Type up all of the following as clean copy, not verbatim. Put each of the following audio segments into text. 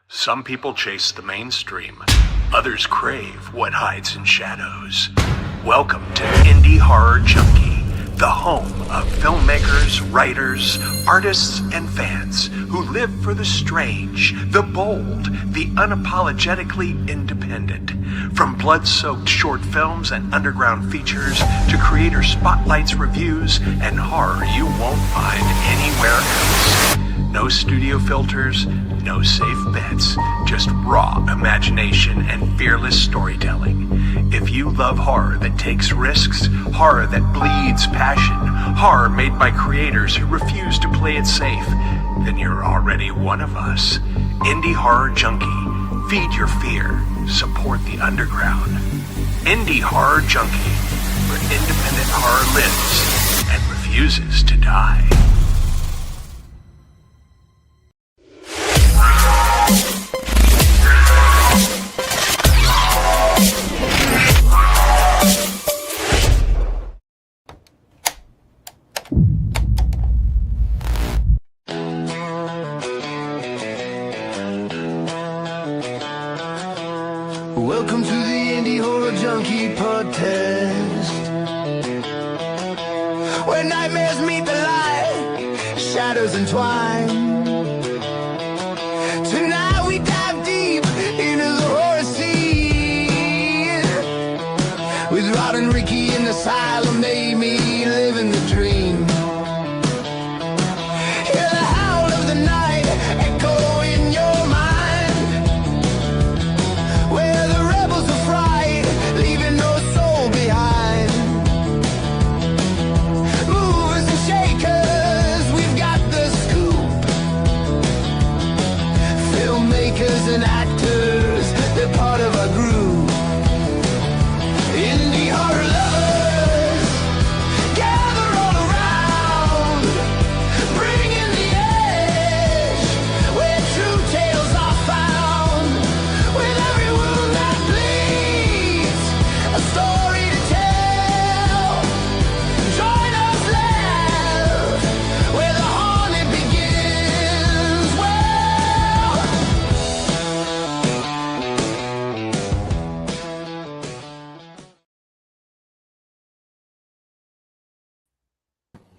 Some people chase the mainstream. Others crave what hides in shadows. Welcome to Indie Horror Junkie, the home of filmmakers, writers, artists, and fans who live for the strange, the bold, the unapologetically independent. From blood-soaked short films and underground features to creator spotlights, reviews, and horror you won't find anywhere else. No studio filters, no safe bets, just raw imagination and fearless storytelling. If you love horror that takes risks, horror that bleeds passion, horror made by creators who refuse to play it safe, then you're already one of us. Indie Horror Junkie. Feed your fear. Support the underground. Indie Horror Junkie, where independent horror lives and refuses to die. Welcome to the Indie Horror Junkie Podcast, where nightmares meet the light, shadows entwine. Tonight we dive deep into the horror scene, with Rod and Ricky in Asylum Aimee, living the dream. Hear the howl of the night echo in your mind, where the rebels of fright, leaving no soul behind. Movers and shakers, we've got the scoop. Filmmakers and actors, they're part of our group. Indie horror lovers, gather all around, bringing the edge, where true tales are found. With every wound that bleeds, a story to tell. Join us, laugh, where the haunted begins.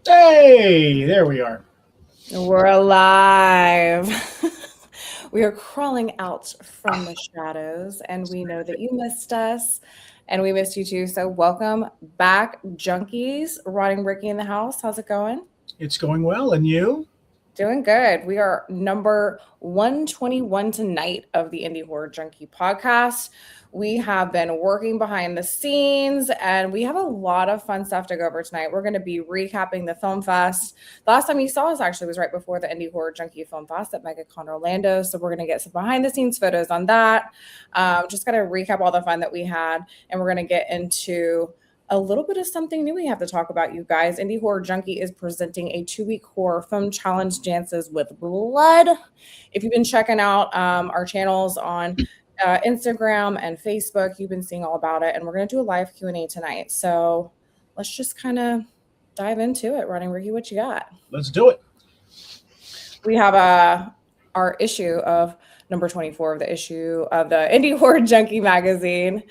Hey, there we are. We're alive. We are crawling out from the shadows, and we know that you missed us, and we missed you too. So welcome back, Junkies. Rotting Ricky in the house. How's it going? It's going well, and you? Doing good. We are number 121 tonight of the Indie Horror Junkie Podcast. We have been working behind the scenes, and we have a lot of fun stuff to go over tonight. We're going to be recapping the Film Fest. The last time you saw us actually was right before the Indie Horror Junkie Film Fest at MegaCon Orlando, so we're going to get some behind-the-scenes photos on that. Just going to recap all the fun that we had, and we're going to get into a little bit of something new we have to talk about, you guys. Indie Horror Junkie is presenting a 2-week horror film challenge, Dances with Blood. If you've been checking out our channels on Instagram and Facebook, you've been seeing all about it, and we're going to do a live Q&A tonight. So let's just kind of dive into it. Running Ricky, what you got? Let's do it. We have our issue of number 24 of the issue of the Indie Horror Junkie magazine,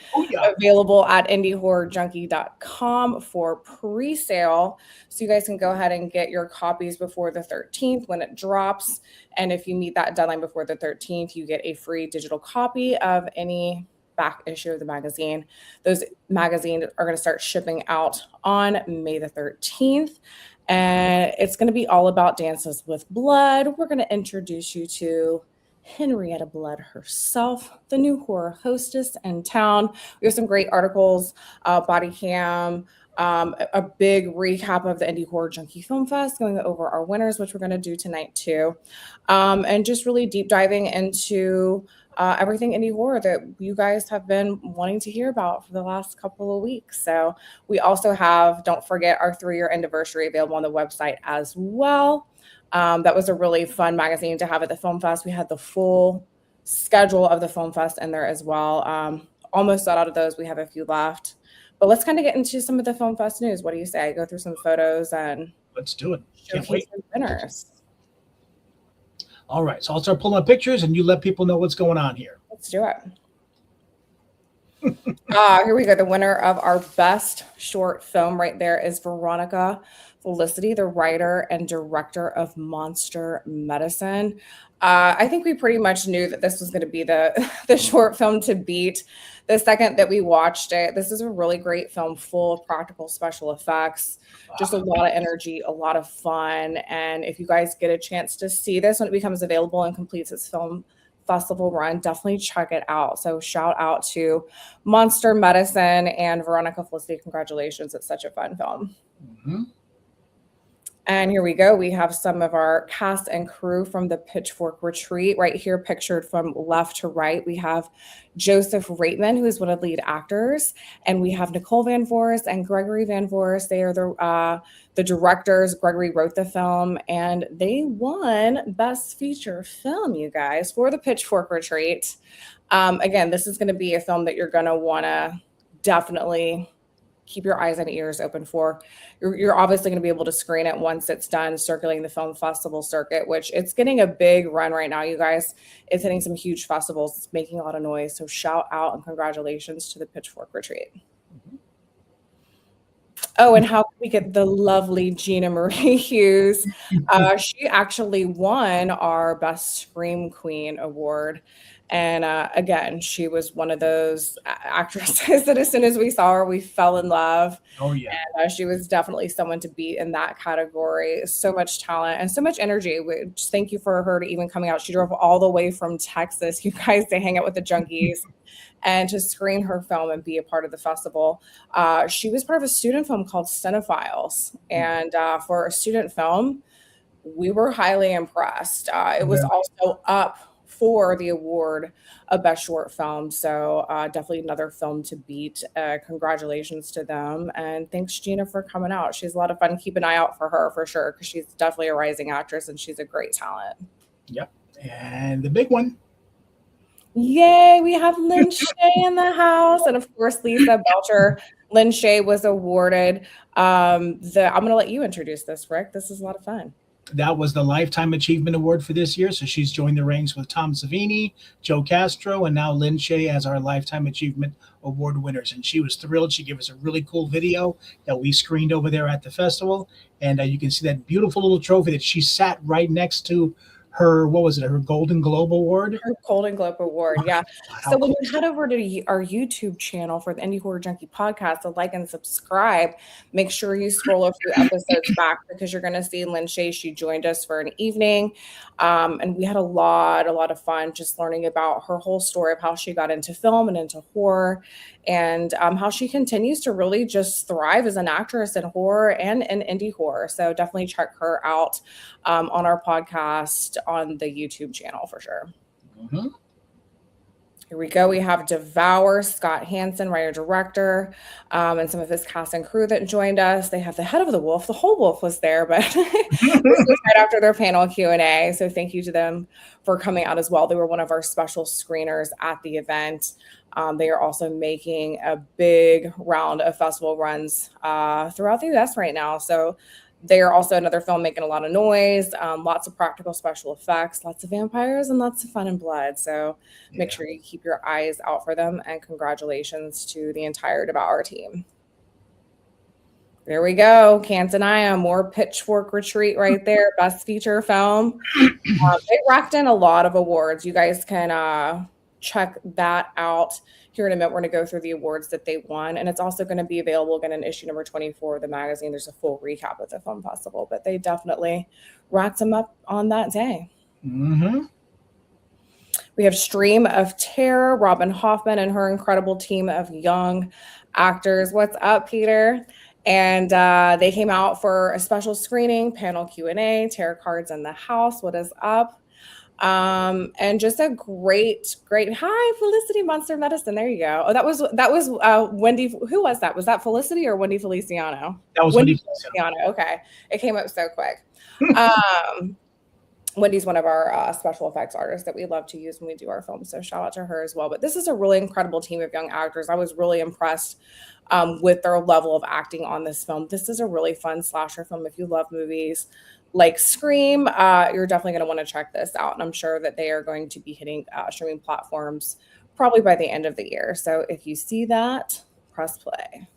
available at indiehorrorjunkie.com for pre-sale. So you guys can go ahead and get your copies before the 13th when it drops. And if you meet that deadline before the 13th, you get a free digital copy of any back issue of the magazine. Those magazines are going to start shipping out on May the 13th. And it's going to be all about Dances with Blood. We're going to introduce you to Henrietta Blood herself, the new horror hostess in town. We have some great articles, body cam, a big recap of the Indie Horror Junkie Film Fest, going over our winners, which we're going to do tonight too, and just really deep diving into everything indie horror that you guys have been wanting to hear about for the last couple of weeks. So we also have, don't forget, our 3-year anniversary available on the website as well. That was a really fun magazine to have at the Film Fest. We had the full schedule of the Film Fest in there as well. Almost out of those. We have a few left. But let's kind of get into some of the Film Fest news. What do you say? Go through some photos and Let's do it. Can't wait. Winners. All right. So I'll start pulling up pictures and you let people know what's going on here. Let's do it. Here we go. The winner of our best short film right there is Veronica Felicity, the writer and director of Monster Medicine. I think we pretty much knew that this was going to be the short film to beat the second that we watched it. This is a really great film full of practical special effects, just a lot of energy, a lot of fun. And if you guys get a chance to see this when it becomes available and completes its film festival run, definitely check it out. So shout out to Monster Medicine and Veronica Felicity. Congratulations. It's such a fun film. Mm-hmm. And here we go. We have some of our cast and crew from the Pitchfork Retreat right here, pictured from left to right. We have Joseph Reitman, who is one of the lead actors, and we have Nicole Van Voorst and Gregory Van Voorst. They are the directors. Gregory wrote the film, and they won Best Feature Film, you guys, for the Pitchfork Retreat. Again, this is going to be a film that you're going to want to definitely keep your eyes and ears open for. You're obviously going to be able to screen it once it's done circulating the film festival circuit, which it's getting a big run right now, you guys. It's hitting some huge festivals. It's making a lot of noise. So shout out and congratulations to the Pitchfork Retreat. Mm-hmm. Oh, and how can we get the lovely Gina Marie Hughes? She actually won our Best Scream Queen award. And again, she was one of those actresses that as soon as we saw her, we fell in love. Oh, yeah. And she was definitely someone to beat in that category. So much talent and so much energy. Just thank you for her to even coming out. She drove all the way from Texas, you guys, to hang out with the Junkies and to screen her film and be a part of the festival. She was part of a student film called Cinephiles. And for a student film, we were highly impressed. It was also up for the award of Best Short Film. So definitely another film to beat. Congratulations to them. And thanks, Gina, for coming out. She's a lot of fun. Keep an eye out for her for sure, because she's definitely a rising actress and she's a great talent. Yep. And the big one. Yay, we have Lynn Shay in the house. And of course, Lisa Belcher. Lynn Shay was awarded. I'm going to let you introduce this, Rick. This is a lot of fun. That was the Lifetime Achievement Award for this year. So she's joined the ranks with Tom Savini, Joe Castro, and now Lynn Shay as our Lifetime Achievement Award winners. And she was thrilled. She gave us a really cool video that we screened over there at the festival. And you can see that beautiful little trophy that she sat right next to her, what was it, her Golden Globe Award? Her Golden Globe Award, yeah. So when you head over to our YouTube channel for the Indie Horror Junkie Podcast, to like and subscribe, make sure you scroll a few episodes back, because you're going to see Lynn Shay. She joined us for an evening, and we had a lot of fun just learning about her whole story of how she got into film and into horror, and how she continues to really just thrive as an actress in horror and in indie horror. So definitely check her out on our podcast on the YouTube channel for sure. Mm-hmm. Here we go. We have Devour, Scott Hansen, writer-director, and some of his cast and crew that joined us. They have the head of the wolf. The whole wolf was there, but this was right after their panel Q&A. So thank you to them for coming out as well. They were one of our special screeners at the event. They are also making a big round of festival runs throughout the U.S. right now. So they are also another film making a lot of noise, lots of practical special effects, lots of vampires, and lots of fun and blood. So make sure you keep your eyes out for them. And congratulations to the entire Devour team. There we go. Can't deny more Pitchfork Retreat right there. Best feature film. They racked in a lot of awards. You guys can check that out. Here in a minute, we're going to go through the awards that they won. And it's also going to be available again in issue number 24 of the magazine. There's a full recap of the film festival, but they definitely racked them up on that day. Mm-hmm. We have Stream of Terror, Robin Hoffman and her incredible team of young actors. What's up, Peter? And they came out for a special screening, panel Q&A, tarot cards in the house. What is up? And just a great hi, Felicity Monster Medicine. There you go. Oh, that was Wendy. Who was that? Was that Felicity or Wendy Feliciano? That was Wendy Feliciano. Okay. It came up so quick. Wendy's one of our special effects artists that we love to use when we do our films. So shout out to her as well. But this is a really incredible team of young actors. I was really impressed with their level of acting on this film. This is a really fun slasher film. If you love movies like Scream, you're definitely going to want to check this out. And I'm sure that they are going to be hitting streaming platforms probably by the end of the year. So if you see that, press play.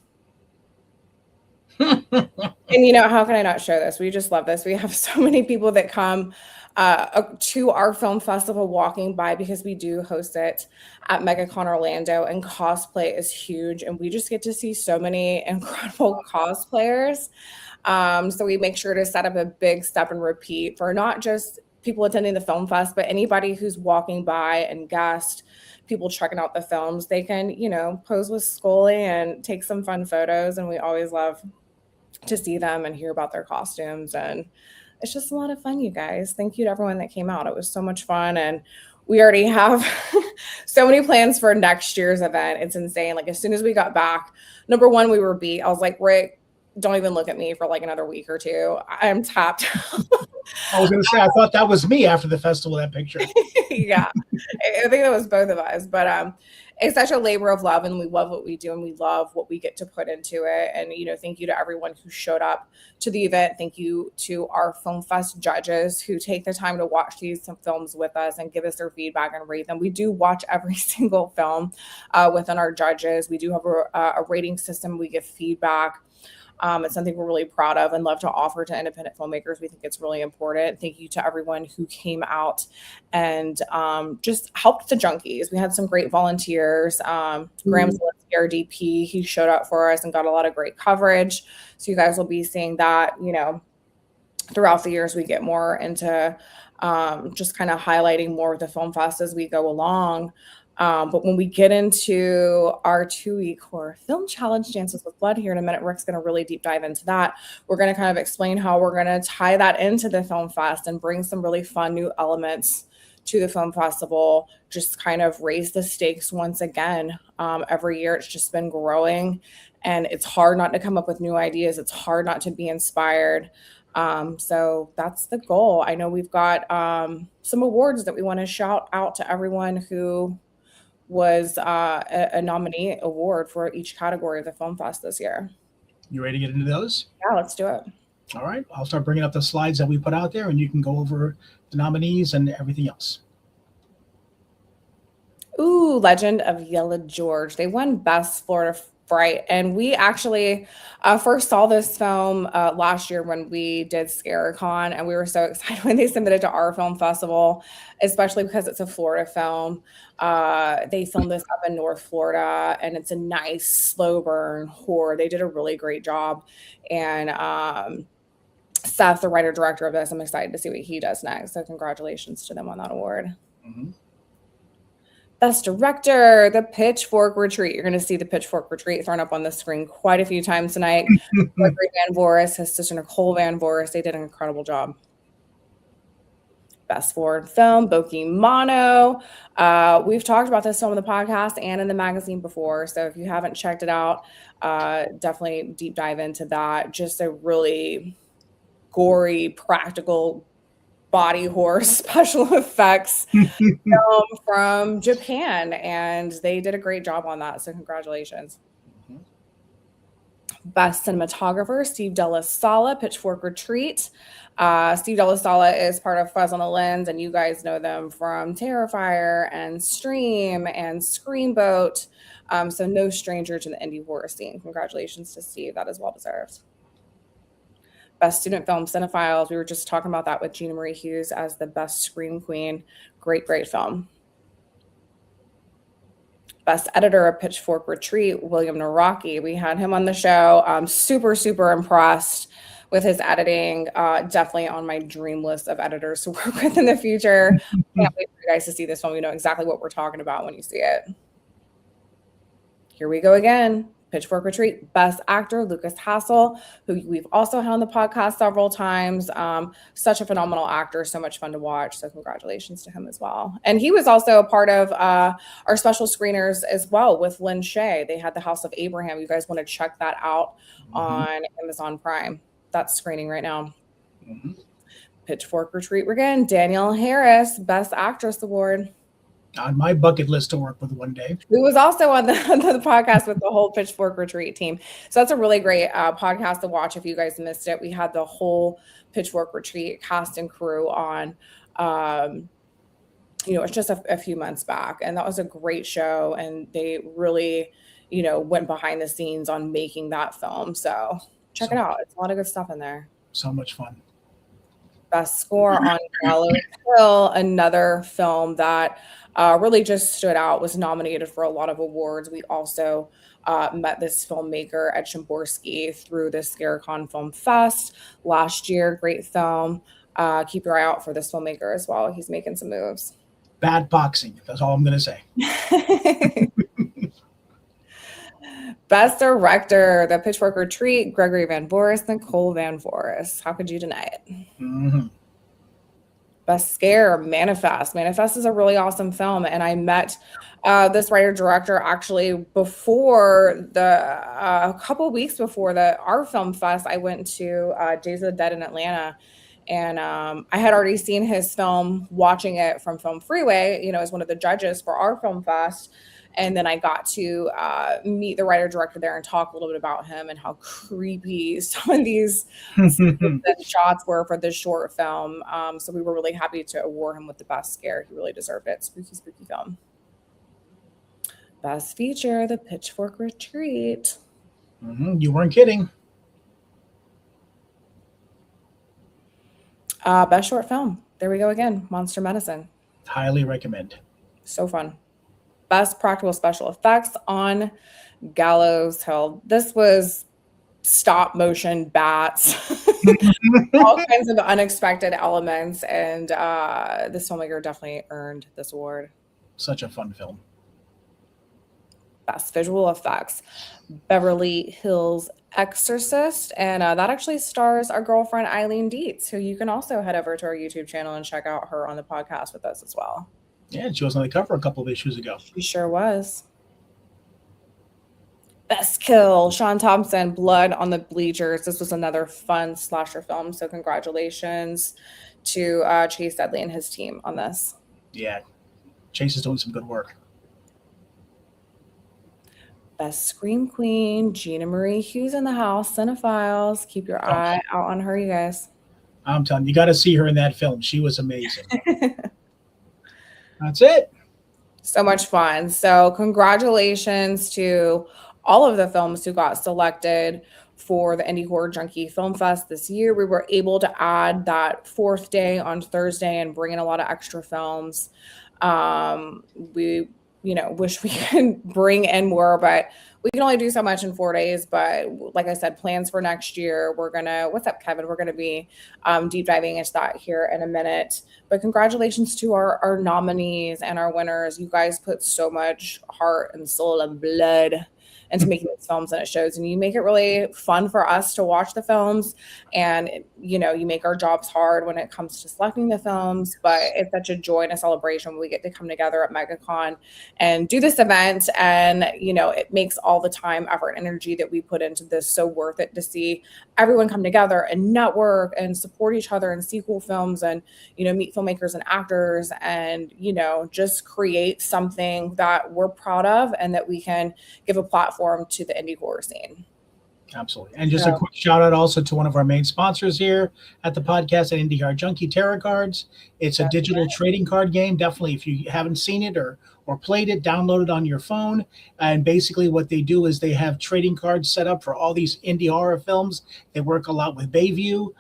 And how can I not show this? We just love this. We have so many people that come to our film festival walking by, because we do host it at MegaCon Orlando, and cosplay is huge, and we just get to see so many incredible cosplayers. So we make sure to set up a big step and repeat for not just people attending the film fest, but anybody who's walking by and guest, people checking out the films. They can, pose with Scully and take some fun photos, and we always love to see them and hear about their costumes. And it's just a lot of fun, you guys. Thank you to everyone that came out. It was so much fun. And we already have so many plans for next year's event. It's insane. Like, as soon as we got back, number one, we were beat. I was like, Rick, don't even look at me for like another week or two. I'm tapped. I was going to say, I thought that was me after the festival, that picture. Yeah, I think that was both of us. But it's such a labor of love, and we love what we do, and we love what we get to put into it. And, thank you to everyone who showed up to the event. Thank you to our Film Fest judges who take the time to watch these films with us and give us their feedback and rate them. We do watch every single film within our judges. We do have a rating system. We give feedback. It's something we're really proud of and love to offer to independent filmmakers. We think it's really important. Thank you to everyone who came out and just helped the Junkies. We had some great volunteers. Graham Zielinski, our DP, he showed up for us and got a lot of great coverage. So you guys will be seeing that, throughout the years. We get more into just kind of highlighting more of the film fest as we go along. But when we get into our 2-week horror film challenge, Dances with Blood, here in a minute, Rick's going to really deep dive into that. We're going to kind of explain how we're going to tie that into the film fest and bring some really fun new elements to the film festival, just kind of raise the stakes once again. Every year it's just been growing, and it's hard not to come up with new ideas. It's hard not to be inspired. So that's the goal. I know we've got some awards that we want to shout out to everyone who was a nominee award for each category of the Film Fest this year. You ready to get into those? Yeah, let's do it. All right. I'll start bringing up the slides that we put out there, and you can go over the nominees and everything else. Ooh, Legend of Yellow George. They won Best Florida Fright. And we actually first saw this film last year when we did ScareCon, and we were so excited when they submitted to our film festival, especially because it's a Florida film. They filmed this up in North Florida, and it's a nice slow burn horror. They did a really great job. And Seth, the writer-director of this, I'm excited to see what he does next. So congratulations to them on that award. Mm-hmm. Best Director, The Pitchfork Retreat. You're going to see The Pitchfork Retreat thrown up on the screen quite a few times tonight. Gregory Van Voorhis, his sister Nicole Van Voorhis, they did an incredible job. Best Foreign Film, Bokimano. We've talked about this film in the podcast and in the magazine before, so if you haven't checked it out, definitely deep dive into that. Just a really gory, practical body horror special effects film from Japan, and they did a great job on that, so congratulations. Mm-hmm. Best Cinematographer, Steve Della Sala, Pitchfork Retreat. Steve Della Sala is part of Fuzz on the Lens, and you guys know them from Terrifier and Stream and Screamboat, so no stranger to the indie horror scene. Congratulations to Steve. That is well deserved. Best Student Film, Cinephiles. We were just talking about that with Gina Marie Hughes as the best scream queen. Great, great film. Best Editor of Pitchfork Retreat, William Naraki. We had him on the show. I'm super, super impressed with his editing. Definitely on my dream list of editors to work with in the future. Can't wait for you guys to see this film. You know exactly what we're talking about when you see it. Here we go again. Pitchfork Retreat, Best Actor, Lucas Hassel, who we've also had on the podcast several times. Such a phenomenal actor, so much fun to watch. So congratulations to him as well. And he was also a part of our special screeners as well with Lynn Shay. They had The House of Abraham. You guys want to check that out on Amazon Prime. That's screening right now. Mm-hmm. Pitchfork Retreat, we're getting Danielle Harris, Best Actress Award. On my bucket list to work with one day. Who was also on the podcast with the whole Pitchfork Retreat team. So that's a really great podcast to watch if you guys missed it. We had the whole Pitchfork Retreat cast and crew on, it's just a few months back. And that was a great show. And they really, went behind the scenes on making that film. So check it out. It's a lot of good stuff in there. So much fun. Best score on Gallows Hill, another film that really just stood out, was nominated for a lot of awards. We also met this filmmaker, Ed Shimborski, through the ScareCon Film Fest last year. Great film. Keep your eye out for this filmmaker as well. He's making some moves. Bad boxing. That's all I'm going to say. Best Director, The Pitchfork Retreat, Gregory Van Voris, Nicole Van Voris. How could you deny it? Mm-hmm. Best Scare, Manifest. Manifest is a really awesome film, and I met this writer-director actually before a couple weeks before our film fest. I went to Days of the Dead in Atlanta, and I had already seen his film, watching it from Film Freeway, as one of the judges for our film fest. And then I got to meet the writer-director there and talk a little bit about him and how creepy some of these shots were for this short film. So we were really happy to award him with the Best Scare. He really deserved it. Spooky, spooky film. Best Feature, The Pitchfork Retreat. Mm-hmm. You weren't kidding. Best Short Film. There we go again. Monster Medicine. Highly recommend. So fun. Best Practical Special Effects on Gallows Hill. This was stop motion bats, all kinds of unexpected elements, and this filmmaker definitely earned this award. Such a fun film. Best Visual Effects, Beverly Hills Exorcist, and that actually stars our girlfriend Eileen Dietz, who you can also head over to our YouTube channel and check out her on the podcast with us as well. Yeah, she was on the cover a couple of issues ago. She sure was. Best Kill, Sean Thompson, Blood on the Bleachers. This was another fun slasher film, so congratulations to Chase Dudley and his team on this. Yeah, Chase is doing some good work. Best Scream Queen, Gina Marie Hughes in the house, Cinephiles. Keep your eye out on her, you guys. I'm telling you, you got to see her in that film. She was amazing. That's it. So much fun. So congratulations to all of the films who got selected for the Indie Horror Junkie Film Fest this year. We were able to add that fourth day on Thursday and bring in a lot of extra films. We wish we could bring in more, but we can only do so much in 4 days. But like I said, plans for next year, what's up, Kevin? We're going to be deep diving into that here in a minute. But congratulations to our nominees and our winners. You guys put so much heart and soul and blood into making these films, and it shows. And you make it really fun for us to watch the films. And, you make our jobs hard when it comes to selecting the films. But it's such a joy and a celebration when we get to come together at MegaCon and do this event. And, it makes all the time, effort, and energy that we put into this so worth it to see everyone come together and network and support each other and see cool films and, meet filmmakers and actors and, just create something that we're proud of and that we can give a platform to the indie horror scene. Absolutely. And just a quick shout out also to one of our main sponsors here at the podcast at Indie Horror Junkie, Tarot Cards. It's a digital trading card game. Definitely, if you haven't seen it or played it, download it on your phone. And basically what they do is they have trading cards set up for all these indie horror films. They work a lot with Bayview.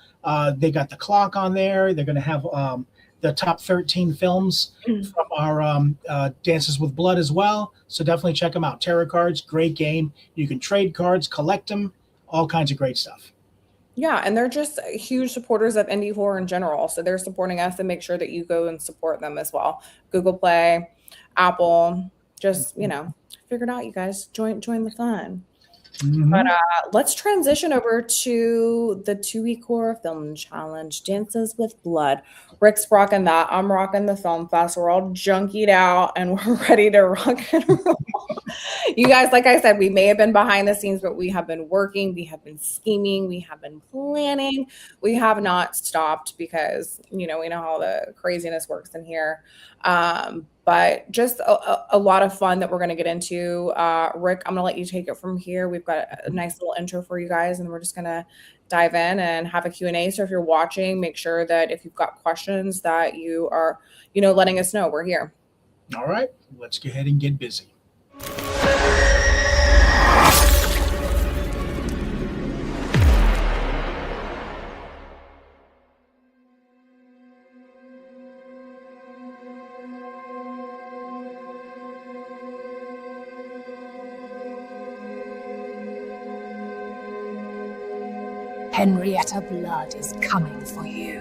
They got the clock on there. They're going to have the top 13 films from our Dances with Blood as well. So definitely check them out. Tarot Cards, great game. You can trade cards, collect them, all kinds of great stuff. Yeah, and they're just huge supporters of indie horror in general. So they're supporting us, and make sure that you go and support them as well. Google Play, Apple, just, figure it out, you guys. Join the fun. But let's transition over to the 2-week horror film challenge, Dances with Blood. Rick's rocking that. I'm rocking the film fest. We're all junkied out and we're ready to rock and roll. You guys, like I said, we may have been behind the scenes, but we have been working. We have been scheming. We have been planning. We have not stopped because, we know how the craziness works in here. But just a lot of fun that we're going to get into. Rick, I'm going to let you take it from here. We've got a nice little intro for you guys, and we're just going to dive in and have a Q&A. So if you're watching, make sure that if you've got questions that you are, letting us know. We're here. All right, let's go ahead and get busy. Henrietta Blood is coming for you.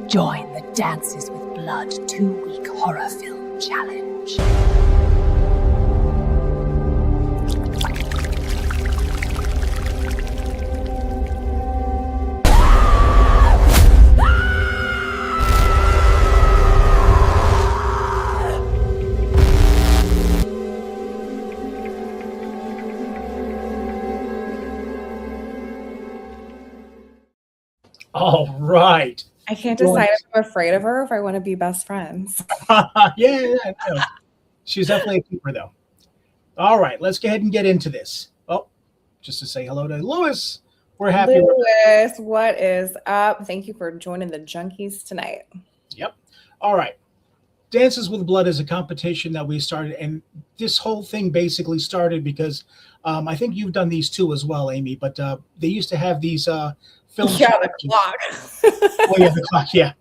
Join the Dances with Blood 2-week horror film challenge. All right. I can't decide if I'm afraid of her or if I want to be best friends. Yeah, I know. She's definitely a keeper, though. All right, let's go ahead and get into this. Oh, just to say hello to Lewis. We're happy. Lewis, what is up? Thank you for joining the Junkies tonight. Yep. All right. Dances with Blood is a competition that we started, and this whole thing basically started because I think you've done these too as well, Amy, but they used to have these film challenges. The clock. The clock, yeah.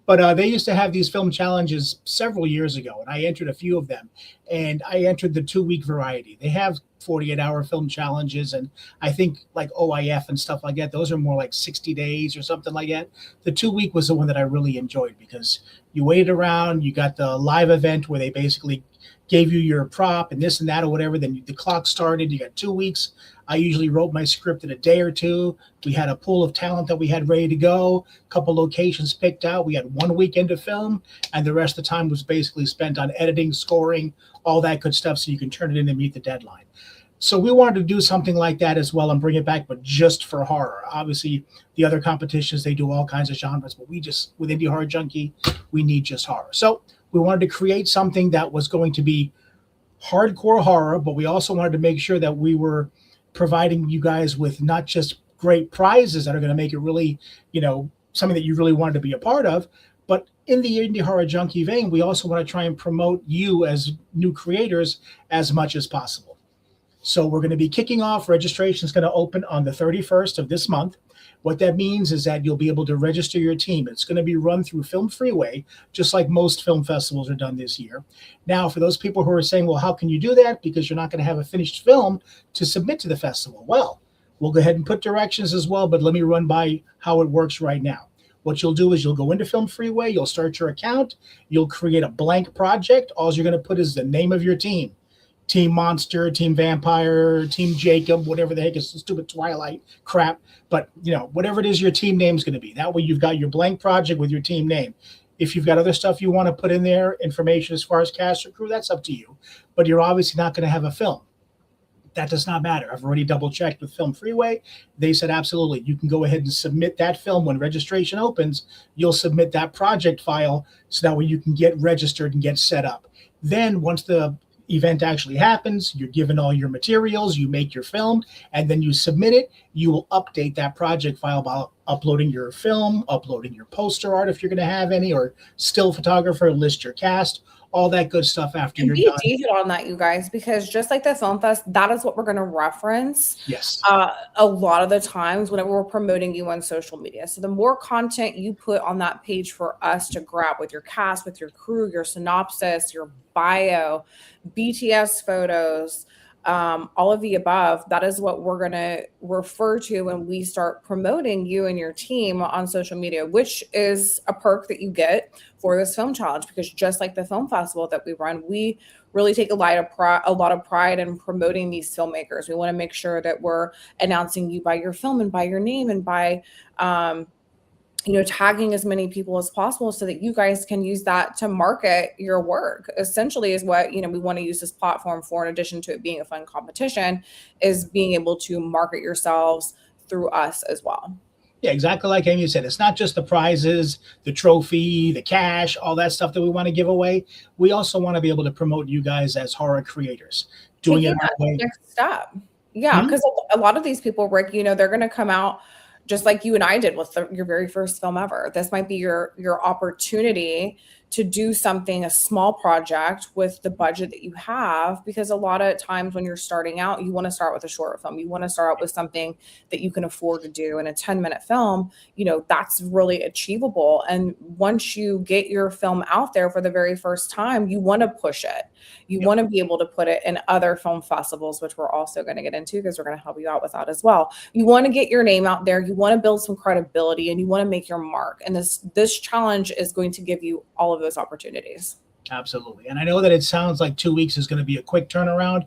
But they used to have these film challenges several years ago, and I entered a few of them, and I entered the 2-week variety. They have 48-hour film challenges, and I think like OIF and stuff like that, those are more like 60 days or something like that. The 2-week was the one that I really enjoyed because you waited around, you got the live event where they basically gave you your prop and this and that or whatever, then the clock started, you got 2 weeks. I usually wrote my script in a day or two. We had a pool of talent that we had ready to go, a couple locations picked out. We had 1 weekend to film, and the rest of the time was basically spent on editing, scoring, all that good stuff so you can turn it in and meet the deadline. So we wanted to do something like that as well and bring it back, but just for horror. Obviously, the other competitions, they do all kinds of genres, but we just, with Indie Horror Junkie, we need just horror. So we wanted to create something that was going to be hardcore horror, but we also wanted to make sure that we were providing you guys with not just great prizes that are going to make it really, something that you really wanted to be a part of, but in the Indie Horror Junkie vein, we also want to try and promote you as new creators as much as possible. So we're going to be kicking off. Registration is going to open on the 31st of this month. What that means is that you'll be able to register your team. It's going to be run through Film Freeway, just like most film festivals are done this year. Now, for those people who are saying, well, how can you do that? Because you're not going to have a finished film to submit to the festival. Well, we'll go ahead and put directions as well, but let me run by how it works right now. What you'll do is you'll go into Film Freeway, you'll start your account, you'll create a blank project. All you're going to put is the name of your team. Team Monster, Team Vampire, Team Jacob, whatever the heck is stupid Twilight crap. But, whatever it is your team name is going to be. That way you've got your blank project with your team name. If you've got other stuff you want to put in there, information as far as cast or crew, that's up to you. But you're obviously not going to have a film. That does not matter. I've already double-checked with Film Freeway. They said absolutely. You can go ahead and submit that film when registration opens. You'll submit that project file so that way you can get registered and get set up. Then once the event actually happens, you're given all your materials, you make your film, and then you submit it. You will update that project file by uploading your film, uploading your poster art if you're going to have any, or still photographer, list your cast, all that good stuff after you're done. Be detailed on that, you guys, because just like the film fest, that is what we're going to reference. Yes. A lot of the times whenever we're promoting you on social media. So the more content you put on that page for us to grab with your cast, with your crew, your synopsis, your bio, BTS photos, all of the above. That is what we're going to refer to when we start promoting you and your team on social media, which is a perk that you get for this film challenge, because just like the film festival that we run, we really take a lot of pride in promoting these filmmakers. We want to make sure that we're announcing you by your film and by your name and by, tagging as many people as possible so that you guys can use that to market your work, essentially is what, we want to use this platform for, in addition to it being a fun competition, is being able to market yourselves through us as well. Yeah, exactly like Amy said. It's not just the prizes, the trophy, the cash, all that stuff that we want to give away. We also want to be able to promote you guys as horror creators. Doing it our way. Next step. Yeah, because a lot of these people, Rick, they're going to come out just like you and I did with your very first film ever. This might be your opportunity to do something, a small project with the budget that you have, because a lot of times when you're starting out, you want to start with a short film. You want to start out with something that you can afford to do. And a 10-minute film, that's really achievable. And once you get your film out there for the very first time, you want to push it. You want to be able to put it in other film festivals, which we're also going to get into because we're going to help you out with that as well. You want to get your name out there. You want to build some credibility, and you want to make your mark. And this challenge is going to give you all of those opportunities. Absolutely. And I know that it sounds like 2 weeks is going to be a quick turnaround,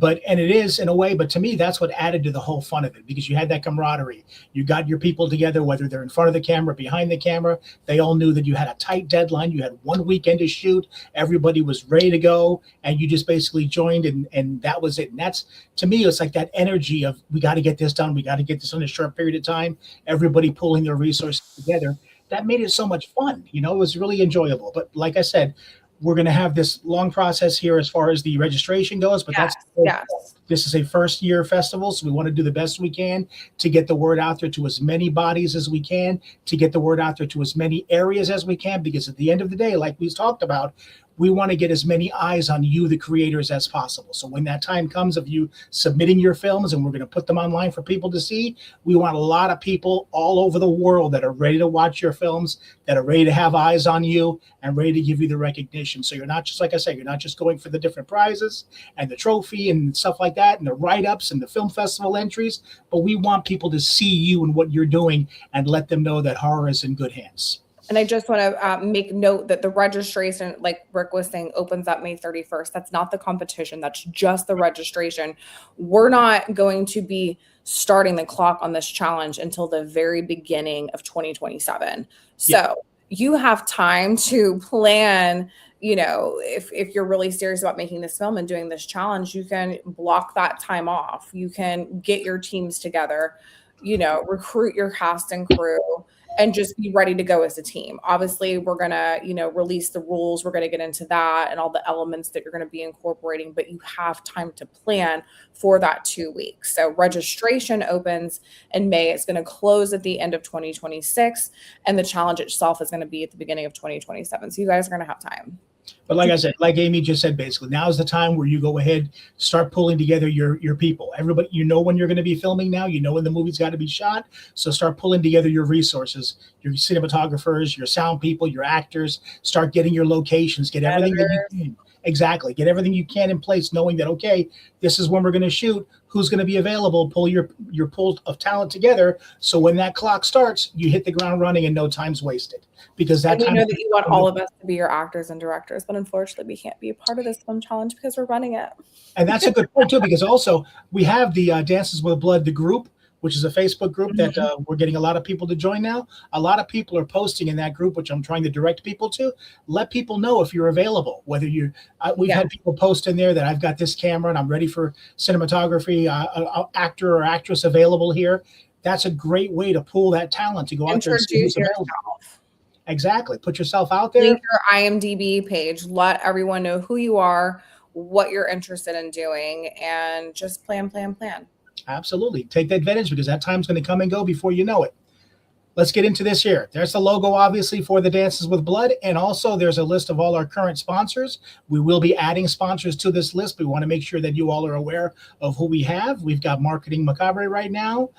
and it is in a way, but to me, that's what added to the whole fun of it, because you had that camaraderie. You got your people together, whether they're in front of the camera, behind the camera. They all knew that you had a tight deadline. You had 1 weekend to shoot. Everybody was ready to go, and you just basically joined, and that was it. And that's, to me, it's like that energy of, we got to get this done. We got to get this in a short period of time. Everybody pulling their resources together. That made it so much fun. It was really enjoyable. But like I said, we're going to have this long process here as far as the registration goes, but this is a first year festival. So we want to do the best we can to get the word out there to as many bodies as we can, to get the word out there to as many areas as we can, because at the end of the day, like we talked about, we want to get as many eyes on you, the creators, as possible. So when that time comes of you submitting your films and we're going to put them online for people to see, we want a lot of people all over the world that are ready to watch your films, that are ready to have eyes on you and ready to give you the recognition. So you're not just, like I said, you're not just going for the different prizes and the trophy and stuff like that and the write-ups and the film festival entries, but we want people to see you and what you're doing and let them know that horror is in good hands. And I just want to make note that the registration, like Rick was saying, opens up May 31st. That's not the competition. That's just the registration. We're not going to be starting the clock on this challenge until the very beginning of 2027. So you have time to plan. If you're really serious about making this film and doing this challenge, you can block that time off. You can get your teams together, recruit your cast and crew, and just be ready to go as a team. Obviously, we're going to, release the rules. We're going to get into that and all the elements that you're going to be incorporating, but you have time to plan for that 2 weeks. So registration opens in May. It's going to close at the end of 2026, and the challenge itself is going to be at the beginning of 2027. So you guys are going to have time. But like I said, like Amy just said, basically, now is the time where you go ahead, start pulling together your people. Everybody, when you're going to be filming now, when the movie's got to be shot. So start pulling together your resources, your cinematographers, your sound people, your actors. Start getting your locations, get everything that you can. Exactly. Get everything you can in place, knowing that, okay, this is when we're going to shoot, who's going to be available, pull your pool of talent together. So when that clock starts, you hit the ground running and no time's wasted. Because that time, that you want all of us to be your actors and directors, but unfortunately we can't be a part of this film challenge because we're running it. And that's a good point too, because also we have the Dances with Blood, the group, which is a Facebook group that we're getting a lot of people to join now. A lot of people are posting in that group, which I'm trying to direct people to. Let people know if you're available, whether you're, we've had people post in there that I've got this camera and I'm ready for cinematography, actor or actress available here. That's a great way to pull that talent to go out there and see who's available. Exactly. Put yourself out there. Link your IMDb page. Let everyone know who you are, what you're interested in doing, and just plan. Absolutely. Take the advantage, because that time's going to come and go before you know it. let's get into this here. There's the logo, obviously, for the Dances with Blood. And also there's a list of all our current sponsors. We will be adding sponsors to this list. We want to make sure that you all are aware of who we have. We've got Marketing Macabre right now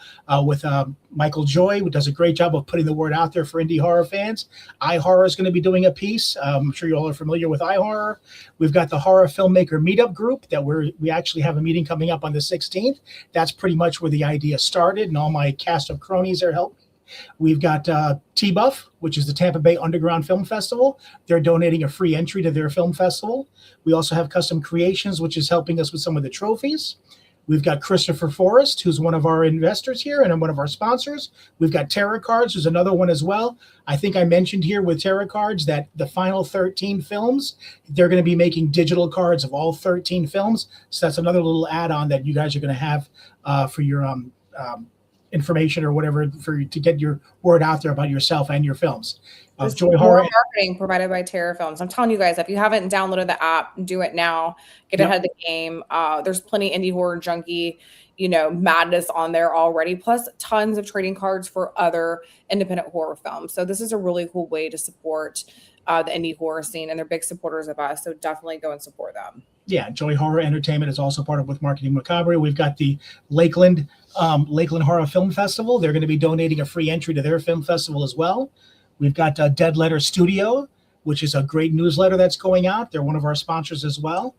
with Michael Joy, who does a great job of putting the word out there for indie horror fans. iHorror is going to be doing a piece. I'm sure you all are familiar with iHorror. We've got the Horror Filmmaker Meetup Group that we actually have a meeting coming up on the 16th. That's pretty much where the idea started, and all my cast of cronies are helping. We've got T-Buff, which is the Tampa Bay Underground Film Festival. They're donating a free entry to their film festival. We also have Custom Creations, which is helping us with some of the trophies. We've got Christopher Forrest, who's one of our investors here and one of our sponsors. We've got Tarot Cards, who's another one as well. I think I mentioned here with Tarot Cards that the final 13 films, they're going to be making digital cards of all 13 films. So that's another little add-on that you guys are going to have for your information or whatever to get your word out there about yourself and your films. Joy Horror marketing provided by Terror Films. I'm telling you guys, if you haven't downloaded the app, do it now. Get ahead of the game. There's plenty Indie Horror Junkie, madness on there already, plus tons of trading cards for other independent horror films. So this is a really cool way to support the indie horror scene, and they're big supporters of us. So definitely go and support them. Yeah, Joy Horror Entertainment is also part of with Marketing Macabre. We've got the Lakeland Horror Film Festival. They're going to be donating a free entry to their film festival as well. We've got Dead Letter Studio, which is a great newsletter that's going out. They're one of our sponsors as well.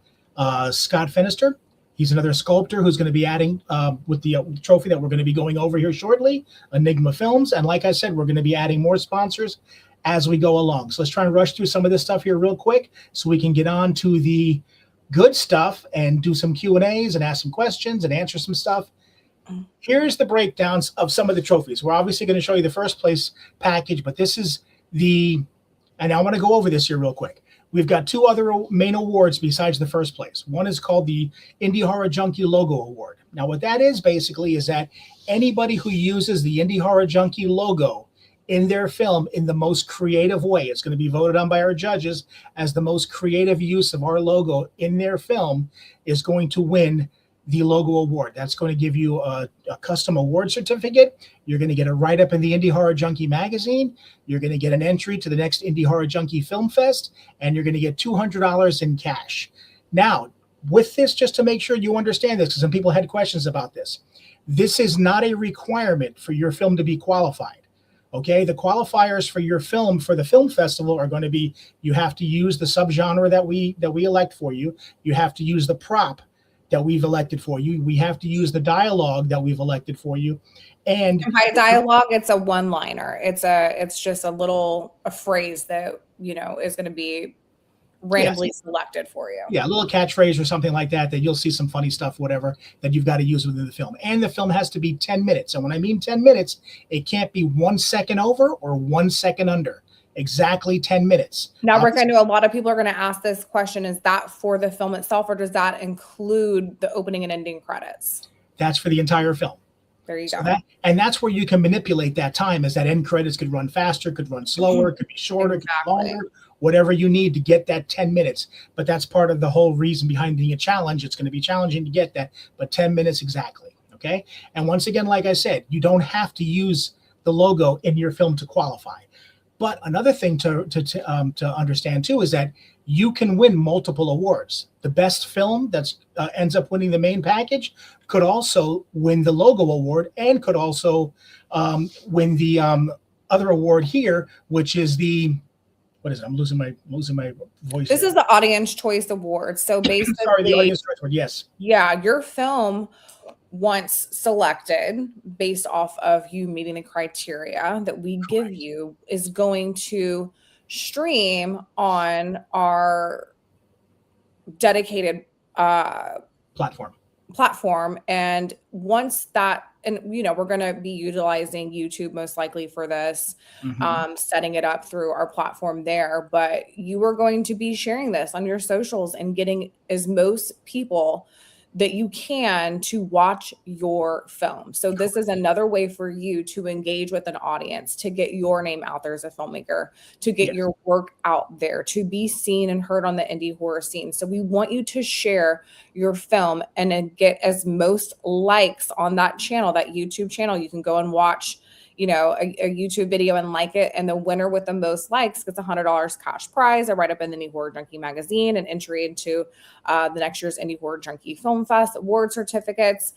Scott Finister, he's another sculptor who's going to be adding with the trophy that we're going to be going over here shortly, Enigma Films. And like I said, we're going to be adding more sponsors as we go along. So let's try and rush through some of this stuff here real quick so we can get on to the good stuff and do some Q&As and ask some questions and answer some stuff. Here's the breakdowns of some of the trophies. We're obviously going to show you the first place package, but this is and I want to go over this here real quick. We've got two other main awards besides the first place. One is called the Indie Horror Junkie Logo Award. Now, what that is basically is that anybody who uses the Indie Horror Junkie logo in their film in the most creative way, it's going to be voted on by our judges as the most creative use of our logo in their film, is going to win the logo award. That's going to give you a custom award certificate. You're going to get a write-up in the Indie Horror Junkie magazine. You're going to get an entry to the next Indie Horror Junkie Film Fest, and you're going to get $200 in cash. Now, with this, just to make sure you understand this, because some people had questions about this, this is not a requirement for your film to be qualified. Okay, the qualifiers for your film for the film festival are going to be, you have to use the subgenre that we elect for you. You have to use the prop that we've elected for you. We have to use the dialogue that we've elected for you. And by dialogue, it's a one-liner. It's just a phrase that, is going to be randomly selected for you. Yeah, a little catchphrase or something like that you'll see some funny stuff, whatever, that you've got to use within the film. And the film has to be 10 minutes. And when I mean 10 minutes, it can't be 1 second over or 1 second under. Exactly 10 minutes. Now, Rick, I know a lot of people are going to ask this question. Is that for the film itself, or does that include the opening and ending credits? That's for the entire film. There you go. And that's where you can manipulate that time, as that end credits could run faster, could run slower, could be shorter, could be longer, whatever you need to get that 10 minutes. But that's part of the whole reason behind being a challenge. It's going to be challenging to get that, but 10 minutes exactly. Okay. And once again, like I said, you don't have to use the logo in your film to qualify. But another thing to understand too is that you can win multiple awards. The best film that ends up winning the main package could also win the logo award, and could also win the other award here, which is what is it? I'm losing my voice. This is the Audience Choice Award. So basically, sorry, the Audience Choice Award. Yes. Yeah, your film, once selected based off of you meeting the criteria that we give you, is going to stream on our dedicated platform. And once that, and we're going to be utilizing YouTube most likely for this, setting it up through our platform there, but you are going to be sharing this on your socials and getting as most people that you can to watch your film. So this is another way for you to engage with an audience, to get your name out there as a filmmaker, to get your work out there, to be seen and heard on the indie horror scene. So we want you to share your film and then get as most likes on that channel, that YouTube channel. You can go and watch, a YouTube video and like it, and the winner with the most likes gets $100 cash prize, a write-up in the Indie Horror Junkie magazine, and entry into the next year's Indie Horror Junkie Film Fest award certificates.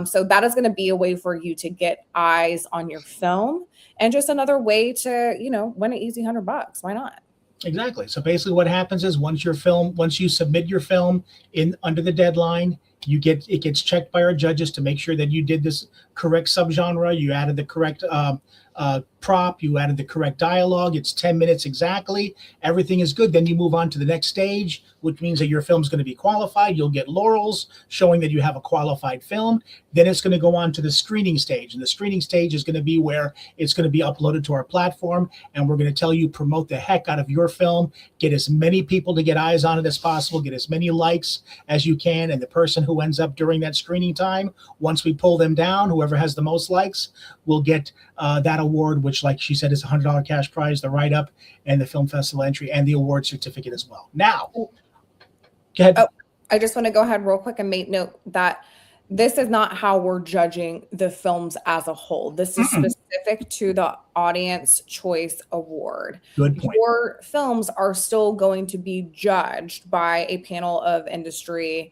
So that is going to be a way for you to get eyes on your film, and just another way to, win an easy $100. Why not? Exactly. So basically what happens is once you submit your film in under the deadline, it gets checked by our judges to make sure that you did this correct subgenre, you added the correct prop, you added the correct dialogue, it's 10 minutes exactly, everything is good. Then you move on to the next stage, which means that your film's going to be qualified. You'll get laurels showing that you have a qualified film. Then it's going to go on to the screening stage, and the screening stage is going to be where it's going to be uploaded to our platform, and we're going to tell you, promote the heck out of your film, get as many people to get eyes on it as possible, get as many likes as you can, and the person who ends up during that screening time, once we pull them down, whoever has the most likes will get that award, which, like she said, is a $100 cash prize, the write-up, and the film festival entry, and the award certificate as well. Now, go ahead. Oh, I just want to go ahead real quick and make note that this is not how we're judging the films as a whole. This is specific to the Audience Choice Award. Good point. Your films are still going to be judged by a panel of industry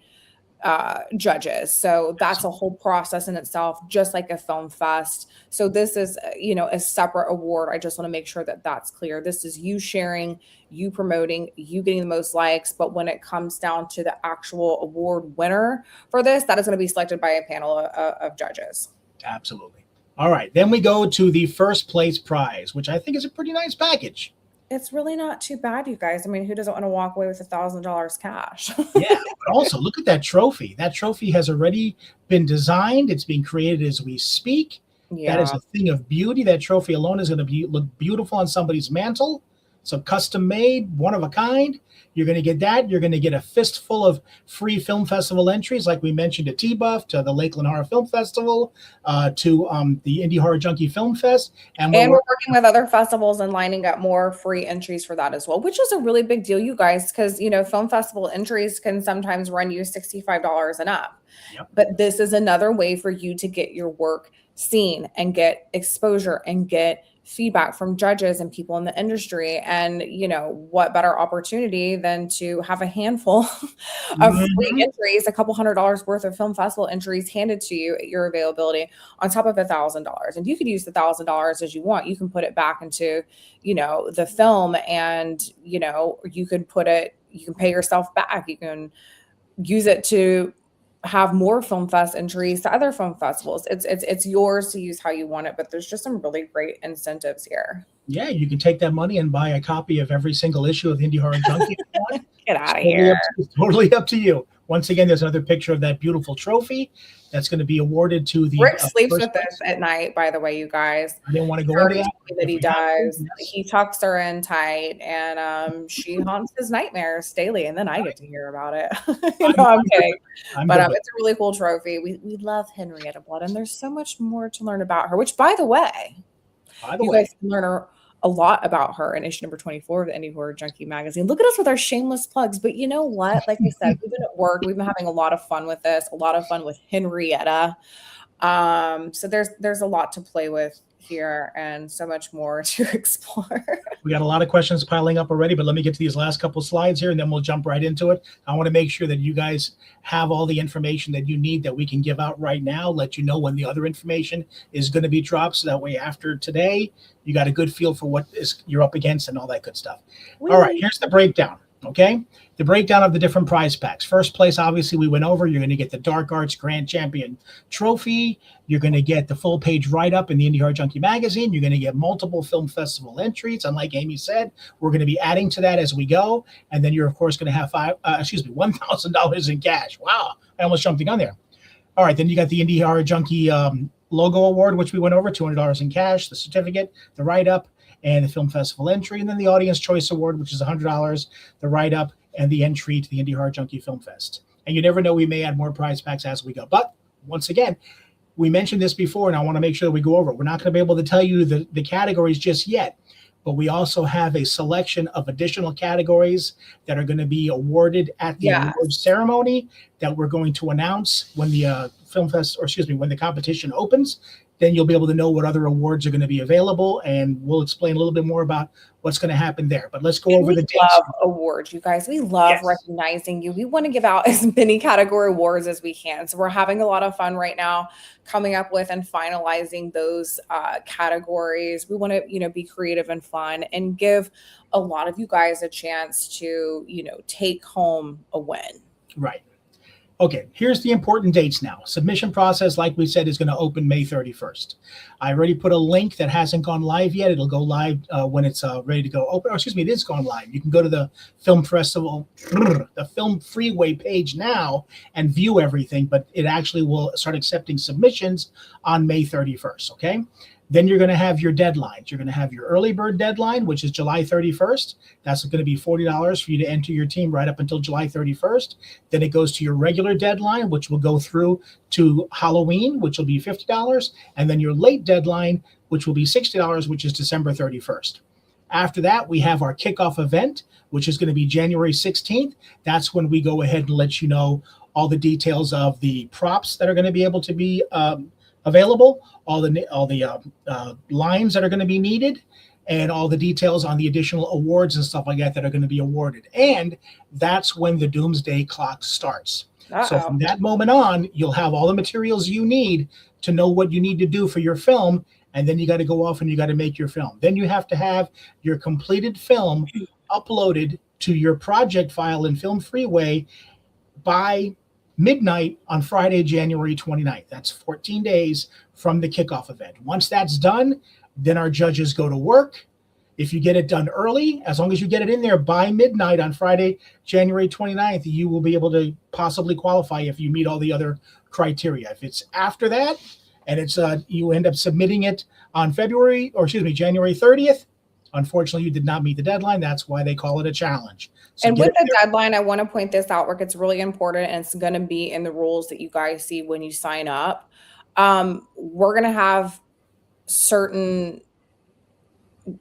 judges. So that's a whole process in itself, just like a film fest. So this is, a separate award. I just want to make sure that that's clear. This is you sharing, you promoting, you getting the most likes. But when it comes down to the actual award winner for this, that is going to be selected by a panel of judges. Absolutely. All right. Then we go to the first place prize, which I think is a pretty nice package. It's really not too bad, you guys. I mean, who doesn't want to walk away with $1,000 cash? Yeah, but also look at that trophy. That trophy has already been designed. It's being created as we speak. Yeah. That is a thing of beauty. That trophy alone is going to look beautiful on somebody's mantle. So custom made, one of a kind. You're going to get that. You're going to get a fistful of free film festival entries, like we mentioned, to T-Buff, to the Lakeland Horror Film Festival, to the Indie Horror Junkie Film Fest. And we're working with other festivals and lining up more free entries for that as well, which is a really big deal, you guys, because, film festival entries can sometimes run you $65 and up. Yep. But this is another way for you to get your work seen and get exposure and get feedback from judges and people in the industry. And what better opportunity than to have a handful of free entries, a couple $100 worth of film festival entries handed to you at your availability on top of $1,000. And you could use the $1,000 as you want. You can put it back into the film, and you can pay yourself back. You can use it to have more film fest entries to other film festivals. It's yours to use how you want it, but there's just some really great incentives here. Yeah, you can take that money and buy a copy of every single issue of Indie Horror Junkie. Get out of here. It's totally up to you. Once again, there's another picture of that beautiful trophy that's going to be awarded to the Rick sleeps with this at night, by the way, you guys. I didn't want to go into that. He does. He tucks her in tight, and she haunts his nightmares daily, and then I get to hear about it. I'm kidding. But it's a really cool trophy. We love Henrietta Blood, and there's so much more to learn about her, which, by the way, you guys can learn a lot about her in issue number 24 of the Indie Horror Junkie magazine. Look at us with our shameless plugs. But you know what? Like I said, we've been at work. We've been having a lot of fun with this, a lot of fun with Henrietta. So there's a lot to play with here and so much more to explore. We got a lot of questions piling up already, but let me get to these last couple slides here and then we'll jump right into it. I want to make sure that you guys have all the information that you need that we can give out right now, let you know when the other information is going to be dropped, so that way after today, you got a good feel for what you're up against and all that good stuff. All right, here's the breakdown. Okay, the breakdown of the different prize packs. First place, obviously, we went over. You're going to get the Dark Arts Grand Champion Trophy. You're going to get the full page write-up in the Indie Horror Junkie magazine. You're going to get multiple film festival entries. And like Amy said, we're going to be adding to that as we go. And then you're, of course, going to have $1,000 in cash. Wow, I almost jumped the gun there. All right, then you got the Indie Horror Junkie logo award, which we went over, $200 in cash, the certificate, the write-up, and the film festival entry, and then the Audience Choice Award, which is $100, the write-up, and the entry to the Indie Horror Junkie Film Fest. And you never know, we may add more prize packs as we go. But once again, we mentioned this before, and I want to make sure that we go over it. We're not going to be able to tell you the categories just yet, but we also have a selection of additional categories that are going to be awarded at the award ceremony that we're going to announce when the when the competition opens. then you'll be able to know what other awards are going to be available, and we'll explain a little bit more about what's going to happen there. But let's go over the dates. We love awards, you guys. We love recognizing you. We want to give out as many category awards as we can. So we're having a lot of fun right now coming up with and finalizing those categories. We want to, be creative and fun and give a lot of you guys a chance to, take home a win. Right. Okay, here's the important dates now. Submission process, like we said, is going to open May 31st. I already put a link that hasn't gone live yet. It'll go live when it's ready to go open. It is gone live. You can go to the Film Festival, the Film Freeway page now and view everything, but it actually will start accepting submissions on May 31st, okay? Then you're going to have your deadlines. You're going to have your early bird deadline, which is July 31st. That's going to be $40 for you to enter your team right up until July 31st. Then it goes to your regular deadline, which will go through to Halloween, which will be $50. And then your late deadline, which will be $60, which is December 31st. After that, we have our kickoff event, which is going to be January 16th. That's when we go ahead and let you know all the details of the props that are going to be able to be available, all the lines that are going to be needed, and all the details on the additional awards and stuff like that that are going to be awarded. And that's when the doomsday clock starts. So from that moment on, you'll have all the materials you need to know what you need to do for your film, and then you got to go off and you got to make your film. Then you have to have your completed film uploaded to your project file in Film Freeway by midnight on Friday, January 29th. That's 14 days from the kickoff event. Once that's done, then our judges go to work. If you get it done early, as long as you get it in there by midnight on Friday, January 29th, you will be able to possibly qualify if you meet all the other criteria. If it's after that and it's you end up submitting it on January 30th, unfortunately, you did not meet the deadline. That's why they call it a challenge. So and with the deadline, I want to point this out, Rick. It's really important, and it's going to be in the rules that you guys see when you sign up. We're going to have certain,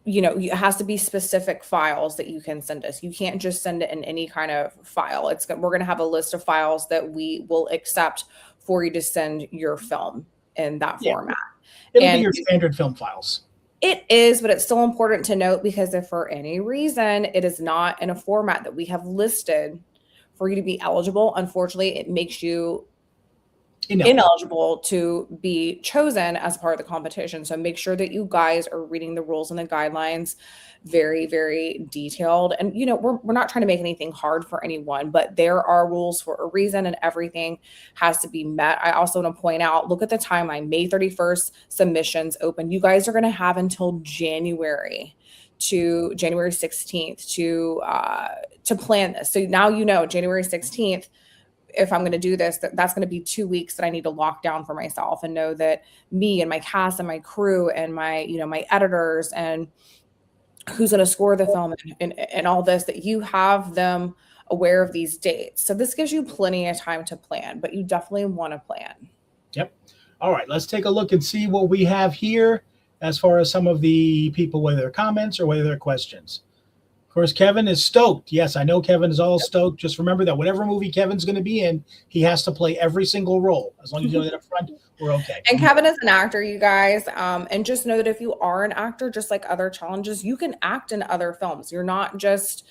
it has to be specific files that you can send us. You can't just send it in any kind of file. We're going to have a list of files that we will accept for you to send your film in that format. It'll be your standard film files. It is, but it's still important to note because if for any reason it is not in a format that we have listed for you to be eligible, unfortunately, it makes you ineligible to be chosen as part of the competition. So make sure that you guys are reading the rules and the guidelines very, very detailed. And, we're not trying to make anything hard for anyone, but there are rules for a reason and everything has to be met. I also want to point out, look at the timeline, May 31st submissions open. You guys are going to have until January 16th to plan this. So now January 16th, if I'm going to do this, that's going to be 2 weeks that I need to lock down for myself and know that me and my cast and my crew and my, my editors and who's going to score the film and all this, that you have them aware of these dates. So this gives you plenty of time to plan, but you definitely want to plan. Yep. All right, let's take a look and see what we have here as far as some of the people, whether they're comments or whether they're questions. Of course, Kevin is stoked. Yes, I know Kevin is all stoked. Just remember that whatever movie Kevin's going to be in, he has to play every single role. As long as you know that up front, we're okay. And Kevin is an actor, you guys. And just know that if you are an actor, just like other challenges, you can act in other films. You're not just,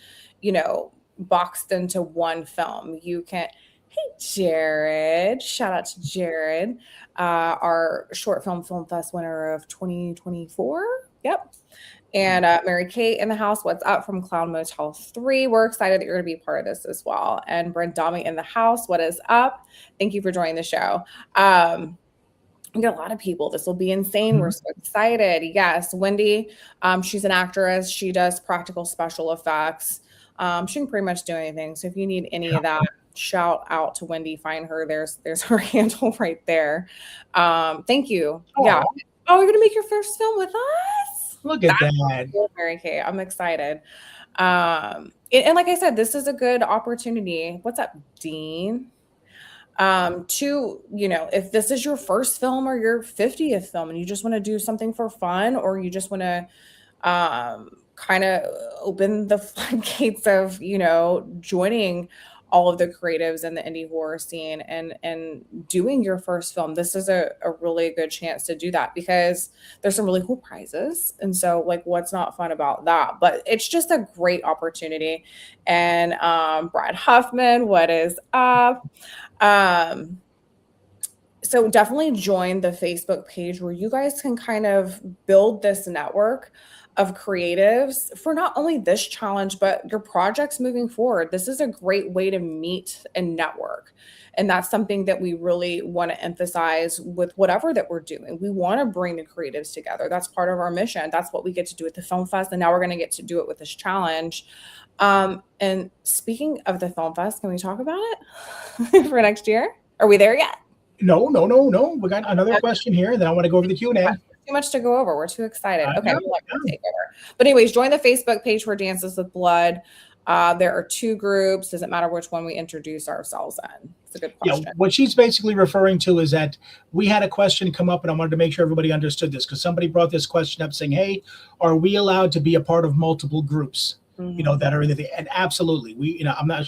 boxed into one film. You can. Hey, Jared. Shout out to Jared, our short film fest winner of 2024. Yep. And Mary Kate in the house. What's up from Clown Motel 3? We're excited that you're going to be part of this as well. And Brent Dami in the house. What is up? Thank you for joining the show. We got a lot of people. This will be insane. Mm-hmm. We're so excited. Yes. Wendy, she's an actress. She does practical special effects. She can pretty much do anything. So if you need any of that, shout out to Wendy. Find her. There's her handle right there. Thank you. Oh. Yeah. Oh, you're going to make your first film with us? Look at that. Cool, Mary Kay. I'm excited. And like I said, this is a good opportunity. What's up, Dean? To, if this is your first film or your 50th film and you just want to do something for fun, or you just want to kind of open the floodgates of, joining all of the creatives in the indie horror scene and doing your first film, this is a really good chance to do that, because there's some really cool prizes. And so like, what's not fun about that? But it's just a great opportunity. And Brad Huffman, what is up? So definitely join the Facebook page where you guys can kind of build this network of creatives for not only this challenge, but your projects moving forward. This is a great way to meet and network. And that's something that we really want to emphasize with whatever that we're doing. We want to bring the creatives together. That's part of our mission. That's what we get to do at the Film Fest. And now we're going to get to do it with this challenge. And speaking of the Film Fest, can we talk about it for next year? Are we there yet? No. We got another question here, and then I want to go over the Q&A. Too much to go over. We're too excited. Okay, we'll take over. But anyways, join the Facebook page for Dances with Blood. There are 2 groups. Doesn't matter which one we introduce ourselves in. It's a good question. Yeah, what she's basically referring to is that we had a question come up, and I wanted to make sure everybody understood this, because somebody brought this question up saying, hey, are we allowed to be a part of multiple groups? You know, that are in the, and absolutely, I'm not,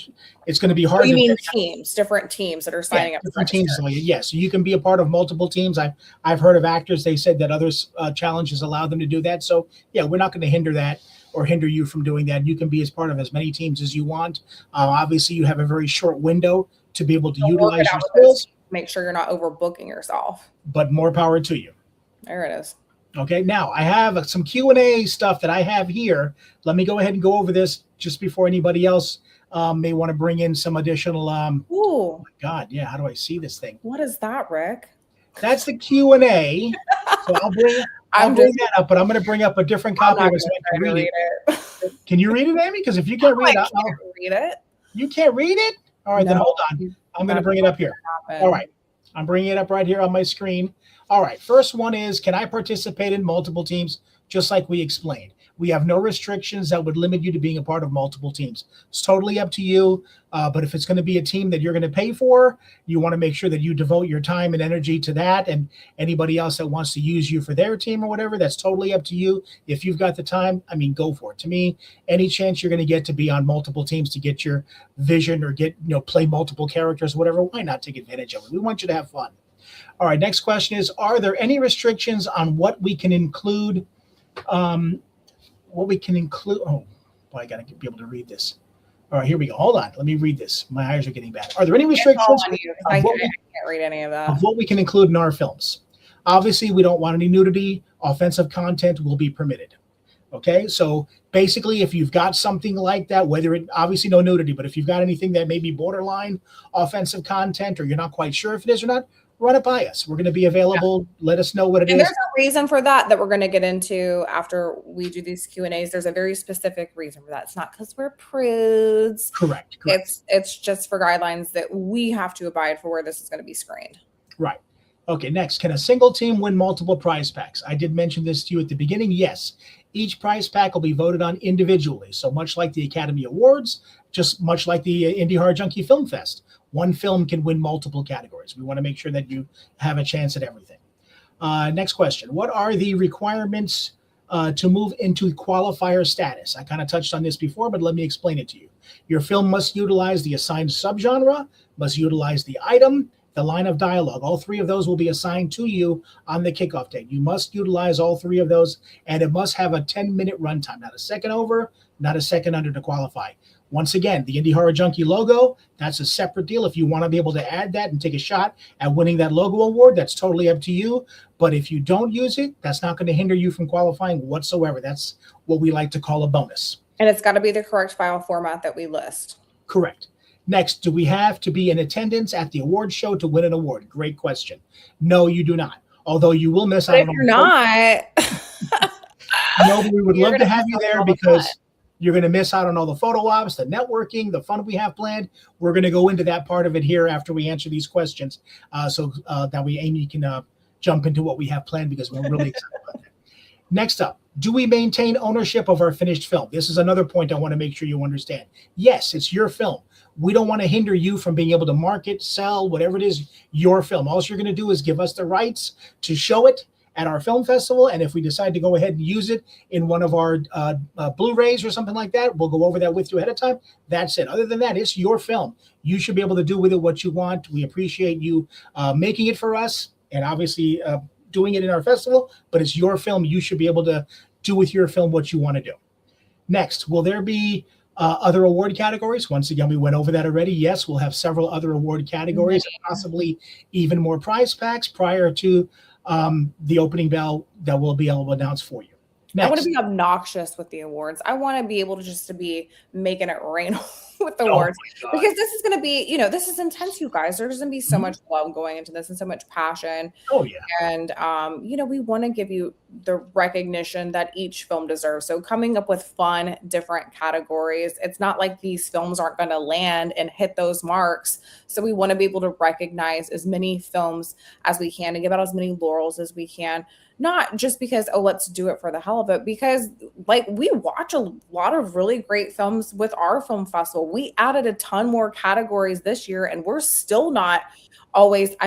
it's going to be hard. You mean teams, different teams that are signing up. Different teams. Yes, you can be a part of multiple teams. I've heard of actors, they said that others challenges allow them to do that. So yeah, we're not going to hinder that or hinder you from doing that. You can be as part of as many teams as you want. Obviously, you have a very short window to be able to utilize your skills. Make sure you're not overbooking yourself. But more power to you. There it is. Okay, now I have some Q&A stuff that I have here. Let me go ahead and go over this just before anybody else may want to bring in some additional. Ooh. Oh my God, yeah. How do I see this thing? What is that, Rick? That's the Q&A. So I'll bring that up, but I'm going to bring up a different copy of it so I can read it. Can you read it, Amy? Because if you can't read it, I can't read it. You can't read it? All right, then hold on. I'm going to bring it up here. All right. I'm bringing it up right here on my screen. All right, first one is, can I participate in multiple teams just like we explained? We have no restrictions that would limit you to being a part of multiple teams. It's totally up to you, but if it's going to be a team that you're going to pay for, you want to make sure that you devote your time and energy to that, and anybody else that wants to use you for their team or whatever, that's totally up to you. If you've got the time, I mean, go for it. To me, any chance you're going to get to be on multiple teams to get your vision or play multiple characters, whatever, why not take advantage of it? We want you to have fun. All right, next question is, are there any restrictions on what we can include? Oh, boy, I got to be able to read this. All right, here we go. Hold on. Let me read this. My eyes are getting bad. Are there any restrictions I can't read any of that. Of what we can include in our films? Obviously, we don't want any nudity. Offensive content will be permitted. Okay, so basically, if you've got something like that, whether it obviously no nudity, but if you've got anything that may be borderline offensive content, or you're not quite sure if it is or not, run it by us. We're going to be available. Yeah. Let us know what it is. And there's a reason for that we're going to get into after we do these Q&As. There's a very specific reason for that. It's not because we're prudes. Correct. It's just for guidelines that we have to abide for where this is going to be screened. Right. Okay, next. Can a single team win multiple prize packs? I did mention this to you at the beginning. Yes. Each prize pack will be voted on individually. So much like the Academy Awards, just much like the Indie Horror Junkie Film Fest. One film can win multiple categories. We want to make sure that you have a chance at everything. Next question. What are the requirements to move into qualifier status? I kind of touched on this before, but let me explain it to you. Your film must utilize the assigned subgenre, must utilize the item, the line of dialogue. All 3 of those will be assigned to you on the kickoff date. You must utilize all 3 of those, and it must have a 10-minute runtime, not a second over, not a second under to qualify. Once again, the Indie Horror Junkie logo, that's a separate deal. If you want to be able to add that and take a shot at winning that logo award, that's totally up to you. But if you don't use it, that's not going to hinder you from qualifying whatsoever. That's what we like to call a bonus. And it's got to be the correct file format that we list. Correct. Next, do we have to be in attendance at the award show to win an award? Great question. No, you do not. Although you will miss out on. If you're not. No, we would love to have you there because you're going to miss out on all the photo ops, the networking, the fun we have planned. We're going to go into that part of it here after we answer these questions, so that Amy can jump into what we have planned, because we're really excited about that. Next up, do we maintain ownership of our finished film? This is another point I want to make sure you understand. Yes, it's your film. We don't want to hinder you from being able to market, sell, whatever it is, your film. All you're going to do is give us the rights to show it, at our film festival. And if we decide to go ahead and use it in one of our Blu-rays or something like that, we'll go over that with you ahead of time. That's it. Other than that, it's your film. You should be able to do with it what you want. We appreciate you making it for us and obviously doing it in our festival, but it's your film. You should be able to do with your film what you want to do. Next, will there be other award categories? Once again, we went over that already. Yes, we'll have several other award categories, and possibly even more prize packs prior to the opening bell that we'll be able to announce for you. Next. I want to be obnoxious with the awards. I want to be able to just to be making it rain with the awards, because this is going to be, this is intense, you guys. There's going to be so much love going into this and so much passion. Oh yeah. And we want to give you the recognition that each film deserves. So coming up with fun, different categories. It's not like these films aren't going to land and hit those marks. So we want to be able to recognize as many films as we can and give out as many laurels as we can. Not just because, let's do it for the hell of it, because we watch a lot of really great films with our film festival. We added a ton more categories this year, and we're still not always,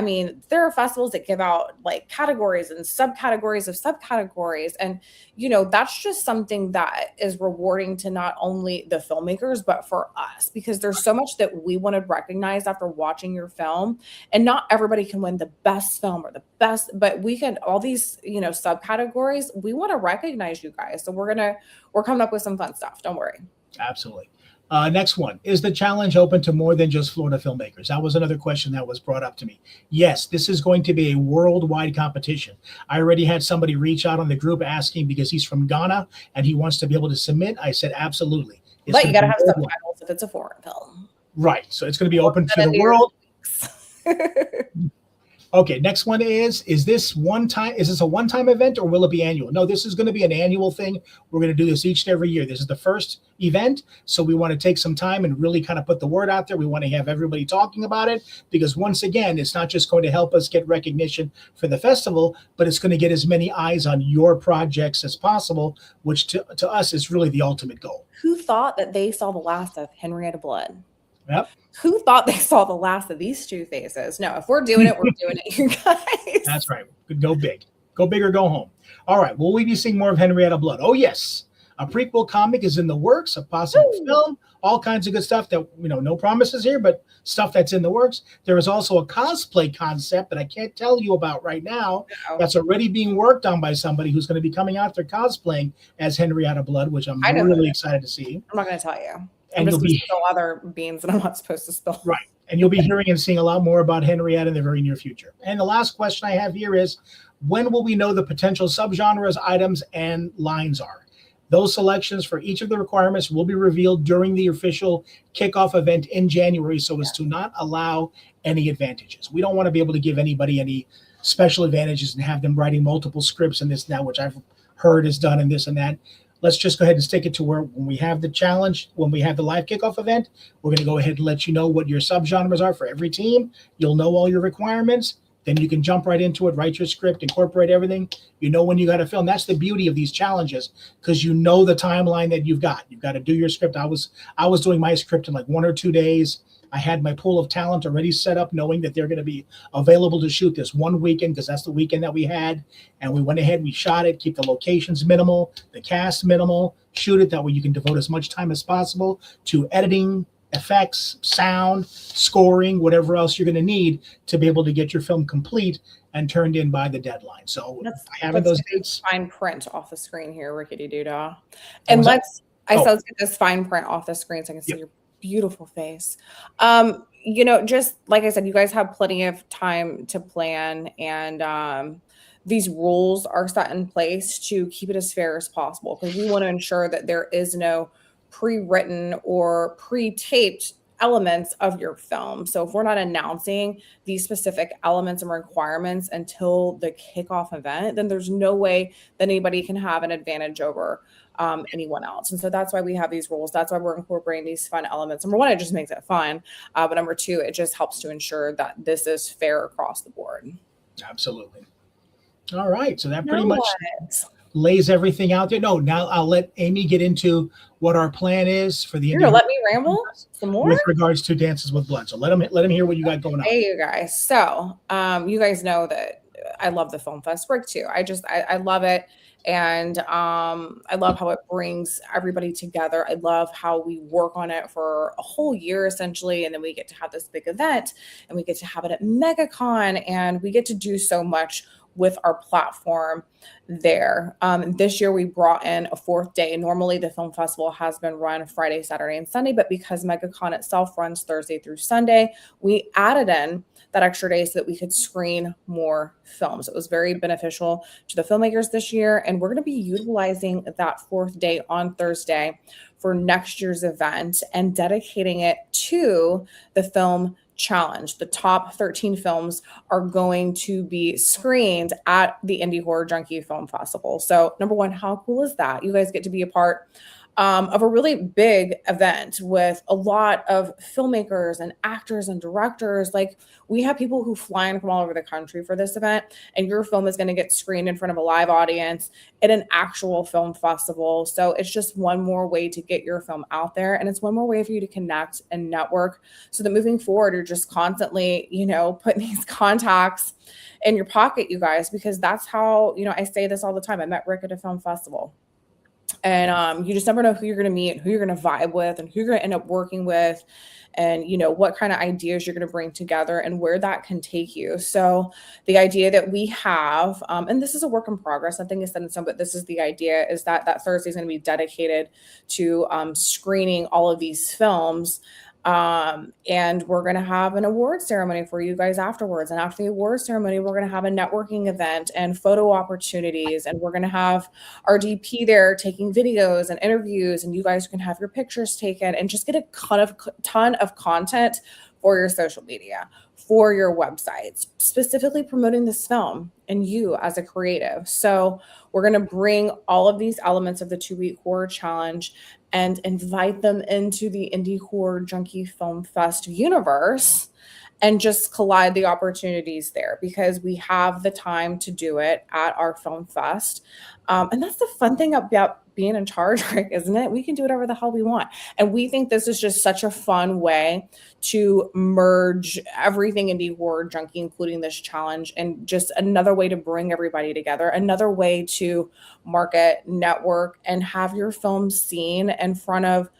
there are festivals that give out categories and subcategories of subcategories. And, that's just something that is rewarding to not only the filmmakers, but for us, because there's so much that we want to recognize after watching your film. And not everybody can win the best film or the best, but we can, all these, subcategories, we want to recognize you guys. So we're coming up with some fun stuff. Don't worry. Absolutely. Next one. Is the challenge open to more than just Florida filmmakers? That was another question that was brought up to me. Yes, this is going to be a worldwide competition. I already had somebody reach out on the group asking because he's from Ghana and he wants to be able to submit. I said, absolutely. But you got to have subtitles if it's a foreign film. Right. So it's going to be open to the world. Okay, next one is this a one-time event or will it be annual? No, this is going to be an annual thing. We're going to do this each and every year. This is the first event, so we want to take some time and really kind of put the word out there. We want to have everybody talking about it because once again, it's not just going to help us get recognition for the festival, but it's going to get as many eyes on your projects as possible, which to us is really the ultimate goal. Who thought that they saw the last of Henrietta Blood? Yep. Who thought they saw the last of these two faces? No, if we're doing it, we're doing it, you guys. That's right. Go big. Go big or go home. All right. Will we be seeing more of Henrietta Blood? Oh, yes. A prequel comic is in the works, a possible film, all kinds of good stuff that, no promises here, but stuff that's in the works. There is also a cosplay concept that I can't tell you about right now that's already being worked on by somebody who's going to be coming out there cosplaying as Henrietta Blood, which I'm really excited to see. I'm not going to tell you. And you'll be spill other beans that I'm not supposed to spill. Right. And you'll be hearing and seeing a lot more about Henrietta in the very near future. And the last question I have here is, when will we know the potential subgenres, items, and lines are? Those selections for each of the requirements will be revealed during the official kickoff event in January so as to not allow any advantages. We don't want to be able to give anybody any special advantages and have them writing multiple scripts and this and that, which I've heard is done and this and that. Let's just go ahead and stick it to where when we have the challenge, when we have the live kickoff event, we're going to go ahead and let you know what your subgenres are for every team. You'll know all your requirements. Then you can jump right into it, write your script, incorporate everything. You know when you got to film. That's the beauty of these challenges because you know the timeline that you've got. You've got to do your script. I was doing my script in 1 or 2 days. I had my pool of talent already set up, knowing that they're going to be available to shoot this one weekend because that's the weekend that we had. And we went ahead, we shot it, keep the locations minimal, the cast minimal, shoot it. That way you can devote as much time as possible to editing, effects, sound, scoring, whatever else you're going to need to be able to get your film complete and turned in by the deadline. So having those dates. Fine print off the screen here, Rickety Doodah. And let's get this fine print off the screen so I can see your beautiful face. Just like I said, you guys have plenty of time to plan, and these rules are set in place to keep it as fair as possible because we want to ensure that there is no pre-written or pre-taped elements of your film. So if we're not announcing these specific elements and requirements until the kickoff event, then there's no way that anybody can have an advantage over anyone else. And so that's why we have these rules. That's why we're incorporating these fun elements. Number one, it just makes it fun. But number two, it just helps to ensure that this is fair across the board. Absolutely. All right. So that pretty much lays everything out there. No, now I'll let Amy get into what our plan is for the You're gonna let me ramble some more with regards to Dances with Blood. So let him hear what you got going on. Hey, you guys. So you guys know that I love the Film Fest. Rick too. I love it. And I love how it brings everybody together. I love how we work on it for a whole year essentially. And then we get to have this big event and we get to have it at MegaCon and we get to do so much with our platform there. This year we brought in a fourth day. Normally the film festival has been run Friday, Saturday, and Sunday, but because MegaCon itself runs Thursday through Sunday, we added in that extra day so that we could screen more films. It was very beneficial to the filmmakers this year, and we're going to be utilizing that fourth day on Thursday for next year's event and dedicating it to the film challenge. The top 13 films are going to be screened at the Indie Horror Junkie Film Festival. So number one, how cool is that? You guys get to be a part of a really big event with a lot of filmmakers and actors and directors. Like, we have people who fly in from all over the country for this event, and your film is going to get screened in front of a live audience at an actual film festival. So it's just one more way to get your film out there, and it's one more way for you to connect and network so that moving forward, you're just constantly, putting these contacts in your pocket, you guys, because that's how, I say this all the time. I met Rick at a film festival. And you just never know who you're going to meet, who you're going to vibe with, and who you're going to end up working with, and what kind of ideas you're going to bring together and where that can take you. So the idea that we have, and this is a work in progress, nothing is set in stone, but this is the idea, is that Thursday is going to be dedicated to screening all of these films. And we're going to have an award ceremony for you guys afterwards. And after the award ceremony, we're going to have a networking event and photo opportunities. And we're going to have our DP there taking videos and interviews, and you guys can have your pictures taken and just get a ton of content for your social media, for your websites, specifically promoting this film and you as a creative. So we're going to bring all of these elements of the 2-week horror challenge and invite them into the Indie Horror Junkie Film Fest universe and just collide the opportunities there, because we have the time to do it at our film fest. And that's the fun thing about being in charge, Rick, isn't it? We can do whatever the hell we want. And we think this is just such a fun way to merge everything Indie Horror Junkie, including this challenge, and just another way to bring everybody together, another way to market, network, and have your film seen in front of,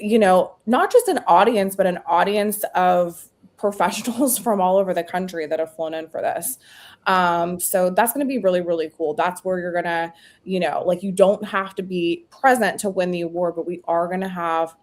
not just an audience, but an audience of professionals from all over the country that have flown in for this. So that's going to be really, really cool. That's where you're going to, you don't have to be present to win the award, but we are going to have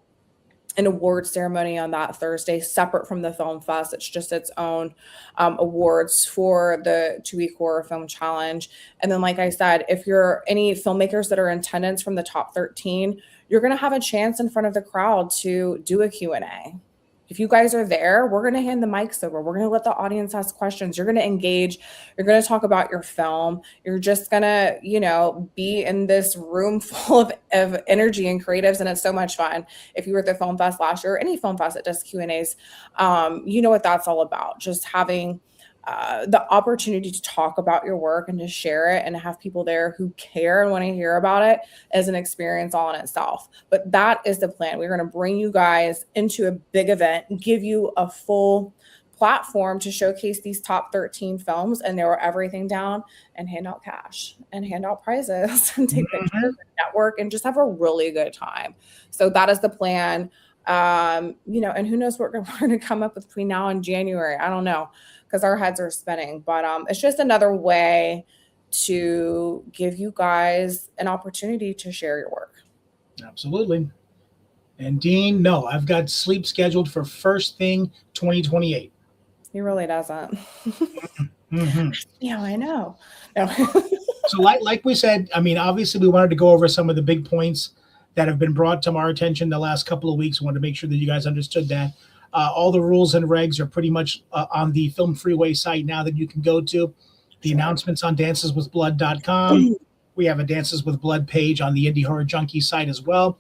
an award ceremony on that Thursday, separate from the film fest. It's just its own awards for the 2-week horror film challenge. And then, like I said, if you're any filmmakers that are in attendance from the top 13, you're going to have a chance in front of the crowd to do a Q&A. If you guys are there, we're going to hand the mics over. We're going to let the audience ask questions. You're going to engage. You're going to talk about your film. You're just going to, be in this room full of energy and creatives. And it's so much fun. If you were at the Film Fest last year, or any film fest that does Q&As, you know what that's all about. Just having the opportunity to talk about your work and to share it and have people there who care and want to hear about it as an experience all in itself. But that is the plan. We're going to bring you guys into a big event, give you a full platform to showcase these top 13 films and narrow everything down and hand out cash and hand out prizes and take pictures and network and just have a really good time. So that is the plan. And who knows what we're going to come up with between now and January. I don't know, because our heads are spinning, but it's just another way to give you guys an opportunity to share your work. Absolutely. And Dean, no, I've got sleep scheduled for first thing 2028. He really doesn't. Yeah, I know. No. So like we said, obviously we wanted to go over some of the big points that have been brought to our attention the last couple of weeks. We wanted to make sure that you guys understood that. All the rules and regs are pretty much on the Film Freeway site now that you can go to. The announcements on danceswithblood.com. We have a Dances with Blood page on the Indie Horror Junkie site as well.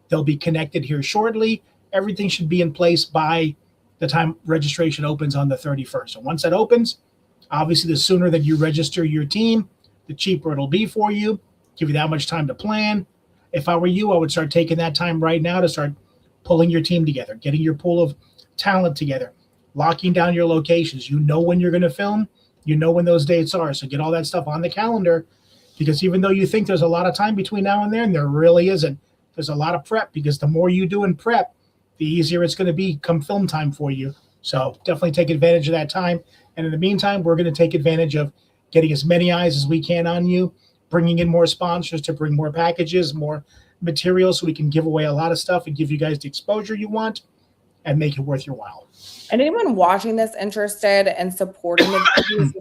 They'll be connected here shortly. Everything should be in place by the time registration opens on the 31st. So once that opens, obviously the sooner that you register your team, the cheaper it'll be for you. Give you that much time to plan. If I were you, I would start taking that time right now to start pulling your team together, getting your pool of talent together, locking down your locations. You know when you're going to film. you know when those dates are. So get all that stuff on the calendar, because even though you think there's a lot of time between now and then, there really isn't. There's a lot of prep, because the more you do in prep, the easier it's going to be come film time for you. So definitely take advantage of that time. And in the meantime, we're going to take advantage of getting as many eyes as we can on you, bringing in more sponsors to bring more packages, more materials, so we can give away a lot of stuff and give you guys the exposure you want and make it worth your while. And anyone watching this interested in supporting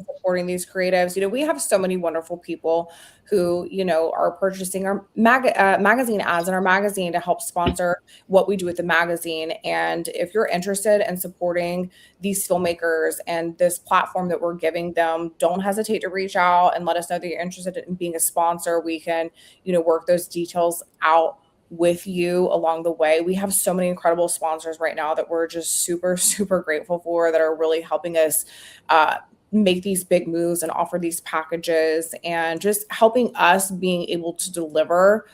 supporting these creatives, we have so many wonderful people who, are purchasing our magazine ads in our magazine to help sponsor what we do with the magazine. And if you're interested in supporting these filmmakers and this platform that we're giving them, don't hesitate to reach out and let us know that you're interested in being a sponsor. We can, work those details out with you along the way. We have so many incredible sponsors right now that we're just super, super grateful for, that are really helping us make these big moves and offer these packages, and just helping us being able to deliver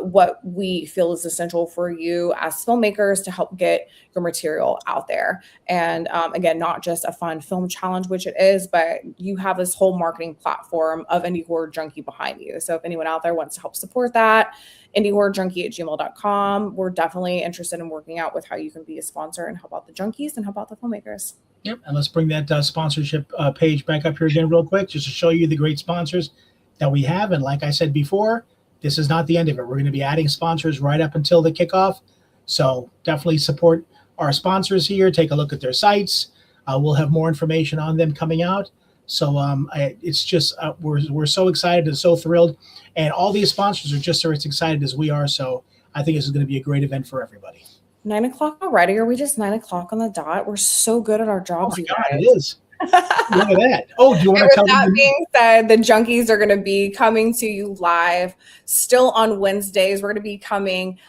what we feel is essential for you as filmmakers to help get your material out there. And again, not just a fun film challenge, which it is, but you have this whole marketing platform of Indie Horror Junkie behind you. So if anyone out there wants to help support that, indiehorrorjunkie@gmail.com. We're definitely interested in working out with how you can be a sponsor and help out the junkies and help out the filmmakers. Yep. And let's bring that sponsorship page back up here again real quick, just to show you the great sponsors that we have. And like I said before, this is not the end of it. We're going to be adding sponsors right up until the kickoff. So definitely support our sponsors here. Take a look at their sites. We'll have more information on them coming out. So it's just we're so excited and so thrilled. And all these sponsors are just as excited as we are. So I think this is going to be a great event for everybody. 9 o'clock already? Are we just 9 o'clock on the dot? We're so good at our jobs. Oh my God, it is. Look at that. Oh, do you want to tell me? With that being said, the Junkies are going to be coming to you live still on Wednesdays. We're going to be coming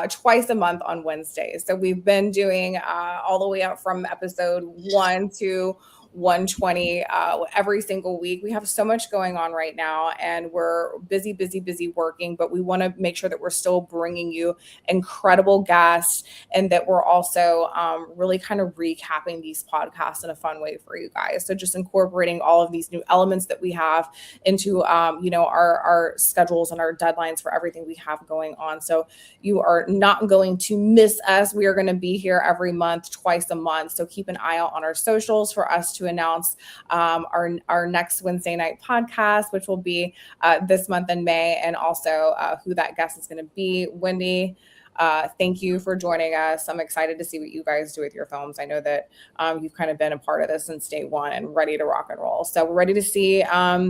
twice a month on Wednesdays. So we've been doing all the way up from episode 1 to 120 every single week. We have so much going on right now, and we're busy working, but we want to make sure that we're still bringing you incredible guests, and that we're also really kind of recapping these podcasts in a fun way for you guys. So just incorporating all of these new elements that we have into our schedules and our deadlines for everything we have going on. So you are not going to miss us. We are going to be here every month, twice a month. So keep an eye out on our socials for us to announce our next Wednesday night podcast, which will be this month in May, and also who that guest is going to be. Wendy, thank you for joining us. I'm excited to see what you guys do with your films. I know that you've kind of been a part of this since day one and ready to rock and roll. So we're ready to see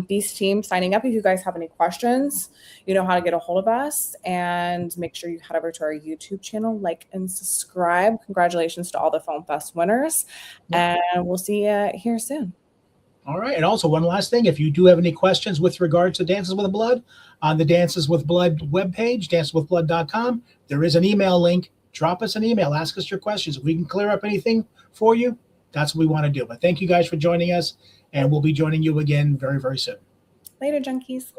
these teams signing up. If you guys have any questions, you know how to get a hold of us, and make sure you head over to our YouTube channel, like and subscribe. Congratulations to all the Film Fest winners, and we'll see you here soon. All right. And also one last thing, if you do have any questions with regards to Dances with Blood, on the Dances with Blood webpage, danceswithblood.com, there is an email link. Drop us an email. Ask us your questions. If we can clear up anything for you, that's what we want to do. But thank you guys for joining us, and we'll be joining you again very, very soon. Later, Junkies.